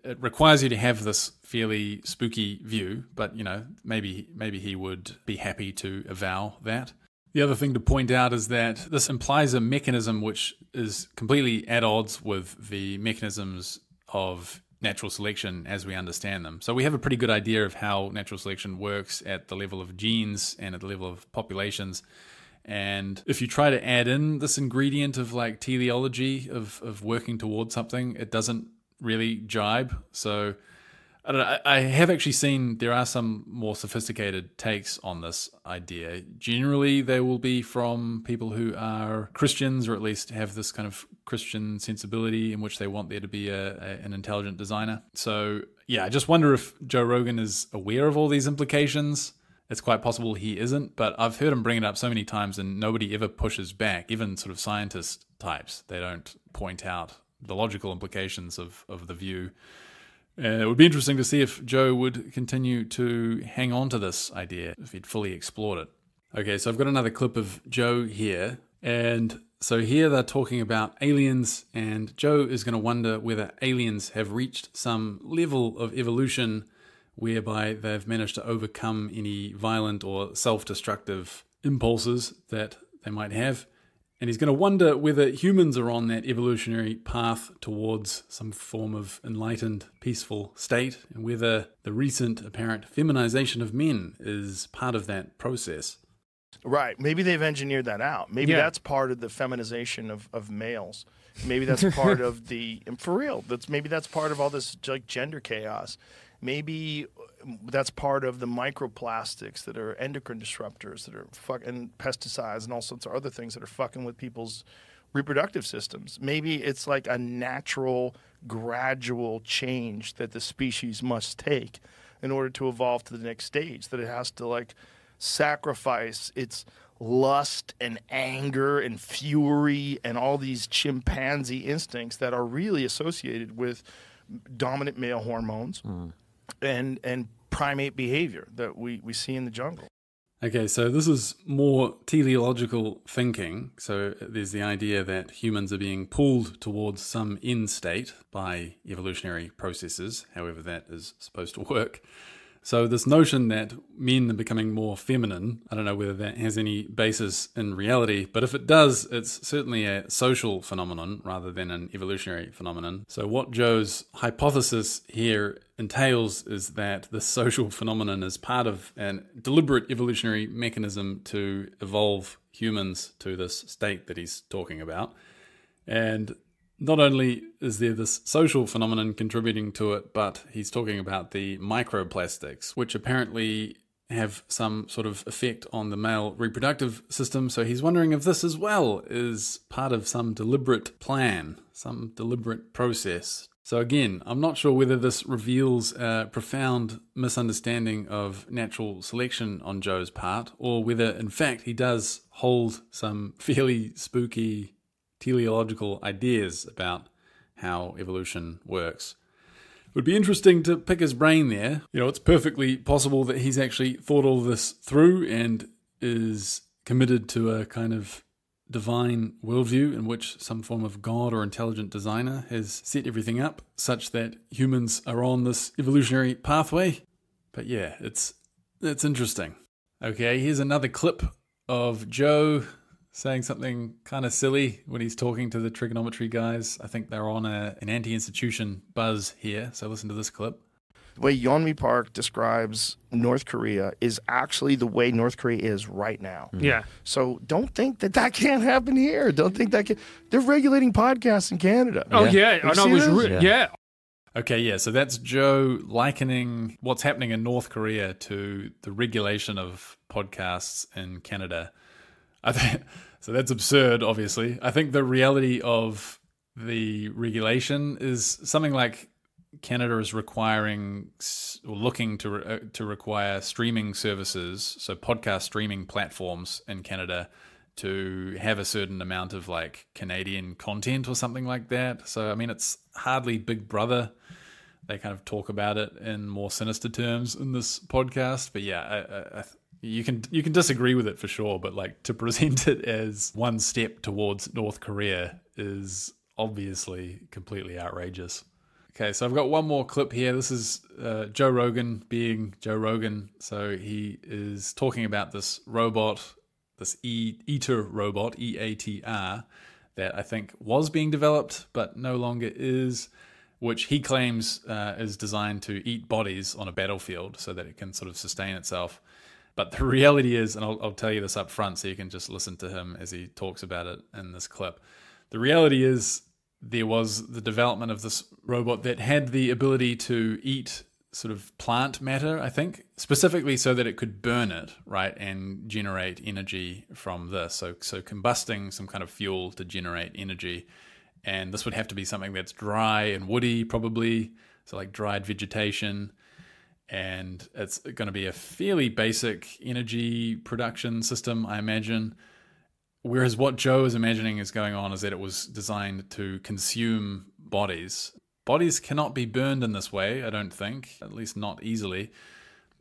it requires you to have this fairly spooky view, but, maybe he would be happy to avow that. The other thing to point out is that this implies a mechanism which is completely at odds with the mechanisms of natural selection as we understand them. So we have a pretty good idea of how natural selection works at the level of genes and at the level of populations. And if you try to add in this ingredient of like teleology, of working towards something, it doesn't really jibe. So I don't know. I have actually seen there are some more sophisticated takes on this idea. Generally, they will be from people who are Christians, or at least have this kind of Christian sensibility in which they want there to be an intelligent designer. So Yeah, I just wonder if Joe Rogan is aware of all these implications. It's quite possible he isn't, but I've heard him bring it up so many times and nobody ever pushes back, even sort of scientist types. They don't point out the logical implications of the view. And it would be interesting to see if Joe would continue to hang on to this idea, if he'd fully explored it. Okay, so I've got another clip of Joe here. And so here they're talking about aliens, and Joe is going to wonder whether aliens have reached some level of evolution whereby they've managed to overcome any violent or self-destructive impulses that they might have. And he's going to wonder whether humans are on that evolutionary path towards some form of enlightened, peaceful state, and whether the recent apparent feminization of men is part of that process. Right. Maybe they've engineered that out. Maybe that's part of the feminization of males. Maybe that's part of the, and for real, maybe that's part of all this like gender chaos. Maybe that's part of the microplastics that are endocrine disruptors that are fucking pesticides and all sorts of other things that are fucking with people's reproductive systems. Maybe it's like a natural, gradual change that the species must take in order to evolve to the next stage, that it has to like sacrifice its lust and anger and fury and all these chimpanzee instincts that are really associated with dominant male hormones and primate behavior that we see in the jungle. Okay, so this is more teleological thinking. So there's the idea that humans are being pulled towards some end state by evolutionary processes, however that is supposed to work. So this notion that men are becoming more feminine, I don't know whether that has any basis in reality, but if it does, it's certainly a social phenomenon rather than an evolutionary phenomenon. So what Joe's hypothesis here entails is that this social phenomenon is part of a deliberate evolutionary mechanism to evolve humans to this state that he's talking about. And not only is there this social phenomenon contributing to it, but he's talking about the microplastics, which apparently have some sort of effect on the male reproductive system. So he's wondering if this as well is part of some deliberate plan, some deliberate process. So again, I'm not sure whether this reveals a profound misunderstanding of natural selection on Joe's part, or whether in fact he does hold some fairly spooky teleological ideas about how evolution works. It would be interesting to pick his brain there. You know, it's perfectly possible that he's actually thought all this through and is committed to a kind of divine worldview in which some form of god or intelligent designer has set everything up such that humans are on this evolutionary pathway. But yeah, it's interesting. Okay, here's another clip of Joe saying something kind of silly when he's talking to the trigonometry guys. I think they're on an anti-institution buzz here, so listen to this clip. The way Yeonmi Park describes North Korea is actually the way North Korea is right now. Yeah. So don't think that can't happen here. Don't think that can. They're regulating podcasts in Canada. Oh, yeah. I know. It was yeah. Okay, yeah, so that's Joe likening what's happening in North Korea to the regulation of podcasts in Canada. I think so. That's absurd, obviously. I think the reality of the regulation is something like Canada is requiring or looking to require streaming services, so podcast streaming platforms in Canada, to have a certain amount of like Canadian content or something like that. So I mean, it's hardly Big Brother. They kind of talk about it in more sinister terms in this podcast, but yeah, you can disagree with it for sure, but like to present it as one step towards North Korea is obviously completely outrageous. Okay, so I've got one more clip here. This is Joe Rogan being Joe Rogan. So he is talking about this robot, this eater robot, EATR, that I think was being developed but no longer is, which he claims is designed to eat bodies on a battlefield so that it can sort of sustain itself. But the reality is, and I'll tell you this up front so you can just listen to him as he talks about it in this clip. The reality is there was the development of this robot that had the ability to eat sort of plant matter, I think, specifically so that it could burn it, right, and generate energy from this. So combusting some kind of fuel to generate energy. And this would have to be something that's dry and woody, probably, so like dried vegetation, and it's going to be a fairly basic energy production system, I imagine. Whereas what Joe is imagining is going on is that it was designed to consume bodies. Bodies cannot be burned in this way, I don't think, at least not easily.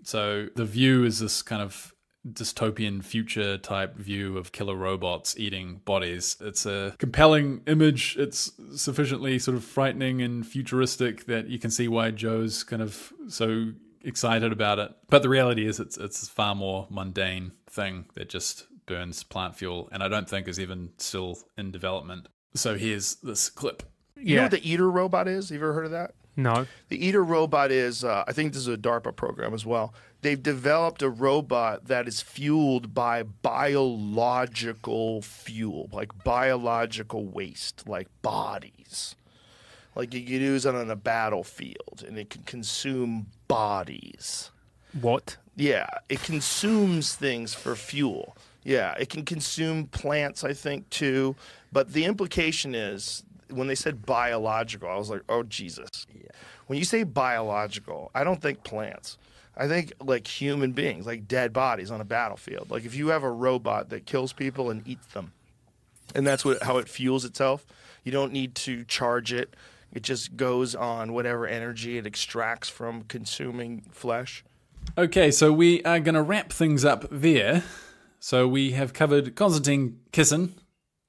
So the view is this kind of dystopian future type view of killer robots eating bodies. It's a compelling image. It's sufficiently sort of frightening and futuristic that you can see why Joe's kind of so excited about it. But the reality is it's a far more mundane thing that just burns plant fuel, and I don't think is even still in development. So here's this clip. You know what the Eater robot is? Have you ever heard of that? No. The Eater robot is, I think this is a DARPA program as well. They've developed a robot that is fueled by biological fuel, like biological waste, like bodies. Like you could use it on a battlefield, and it can consume bodies. What? Yeah, it consumes things for fuel. Yeah, it can consume plants, I think, too. But the implication is, when they said biological, I was like, oh, Jesus. Yeah. When you say biological, I don't think plants. I think like human beings, like dead bodies on a battlefield. Like if you have a robot that kills people and eats them, and that's how it fuels itself, you don't need to charge it. It just goes on whatever energy it extracts from consuming flesh. Okay, so we are going to wrap things up there. So we have covered Konstantin Kisin,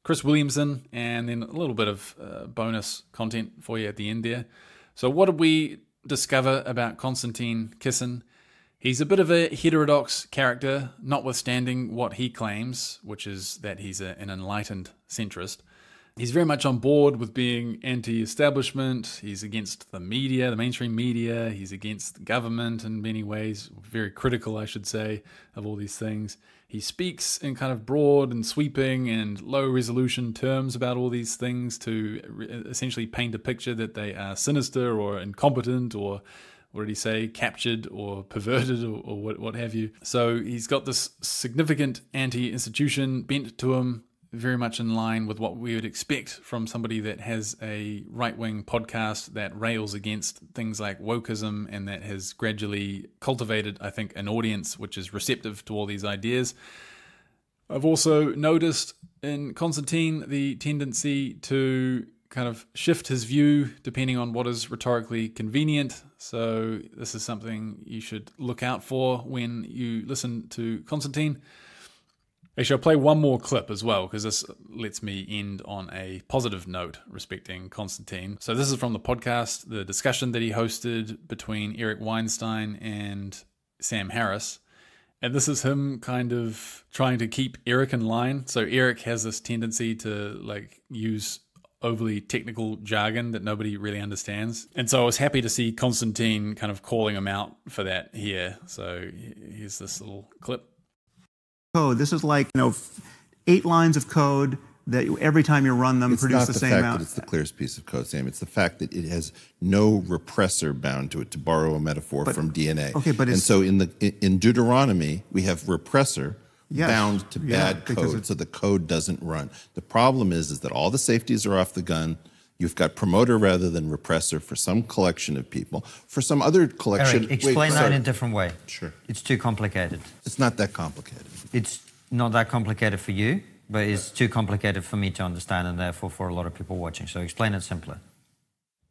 Chris Williamson, and then a little bit of bonus content for you at the end there. So what did we discover about Konstantin Kisin? He's a bit of a heterodox character, notwithstanding what he claims, which is that he's an enlightened centrist. He's very much on board with being anti-establishment. He's against the media, the mainstream media. He's against the government in many ways, very critical, I should say, of all these things. He speaks in kind of broad and sweeping and low-resolution terms about all these things to essentially paint a picture that they are sinister or incompetent or, what did he say, captured or perverted or what have you. So he's got this significant anti-institution bent to him, very much in line with what we would expect from somebody that has a right-wing podcast that rails against things like wokeism and that has gradually cultivated, I think, an audience which is receptive to all these ideas. I've also noticed in Konstantin the tendency to kind of shift his view depending on what is rhetorically convenient. So this is something you should look out for when you listen to Konstantin. Actually, I'll play one more clip as well, because this lets me end on a positive note respecting Konstantin. So this is from the podcast, the discussion that he hosted between Eric Weinstein and Sam Harris. And this is him kind of trying to keep Eric in line. So Eric has this tendency to like use overly technical jargon that nobody really understands. And so I was happy to see Konstantin kind of calling him out for that here. So here's this little clip. Code. This is like 8 lines of code that every time you run them produce the same amount. It's not the fact that it's the clearest piece of code, Sam. It's the fact that it has no repressor bound to it, to borrow a metaphor from DNA. Okay, but and so in Deuteronomy we have repressor bound to bad code, so the code doesn't run. The problem is that all the safeties are off the gun. You've got promoter rather than repressor for some collection of people. For some other collection... Eric, explain that in a different way. Sure. It's too complicated. It's not that complicated. It's not that complicated for you, but it's too complicated for me to understand and therefore for a lot of people watching. So explain it simpler.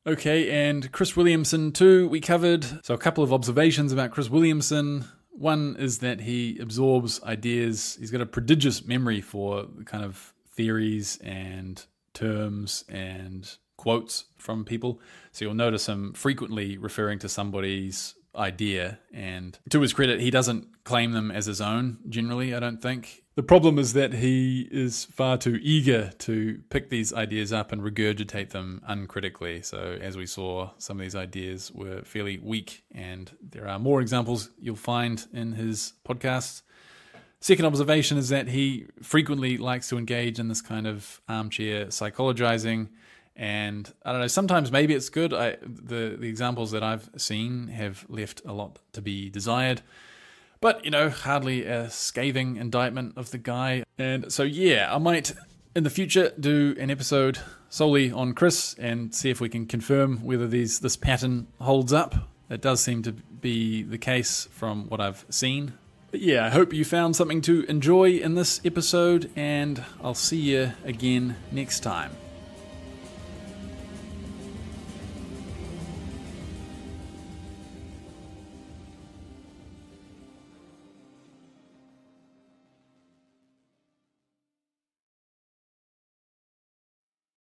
Okay, and Chris Williamson too, we covered. So a couple of observations about Chris Williamson. One is that he absorbs ideas. He's got a prodigious memory for kind of theories and terms and quotes from people. So you'll notice him frequently referring to somebody's idea, and to his credit, he doesn't claim them as his own generally, I don't think. The problem is that he is far too eager to pick these ideas up and regurgitate them uncritically. So as we saw, some of these ideas were fairly weak, and there are more examples you'll find in his podcasts. Second observation is that he frequently likes to engage in this kind of armchair psychologizing, and I don't know, sometimes maybe it's good. The examples that I've seen have left a lot to be desired, but hardly a scathing indictment of the guy. And so yeah, I might in the future do an episode solely on Chris and see if we can confirm whether this pattern holds up. It does seem to be the case from what I've seen. But yeah, I hope you found something to enjoy in this episode, and I'll see you again next time.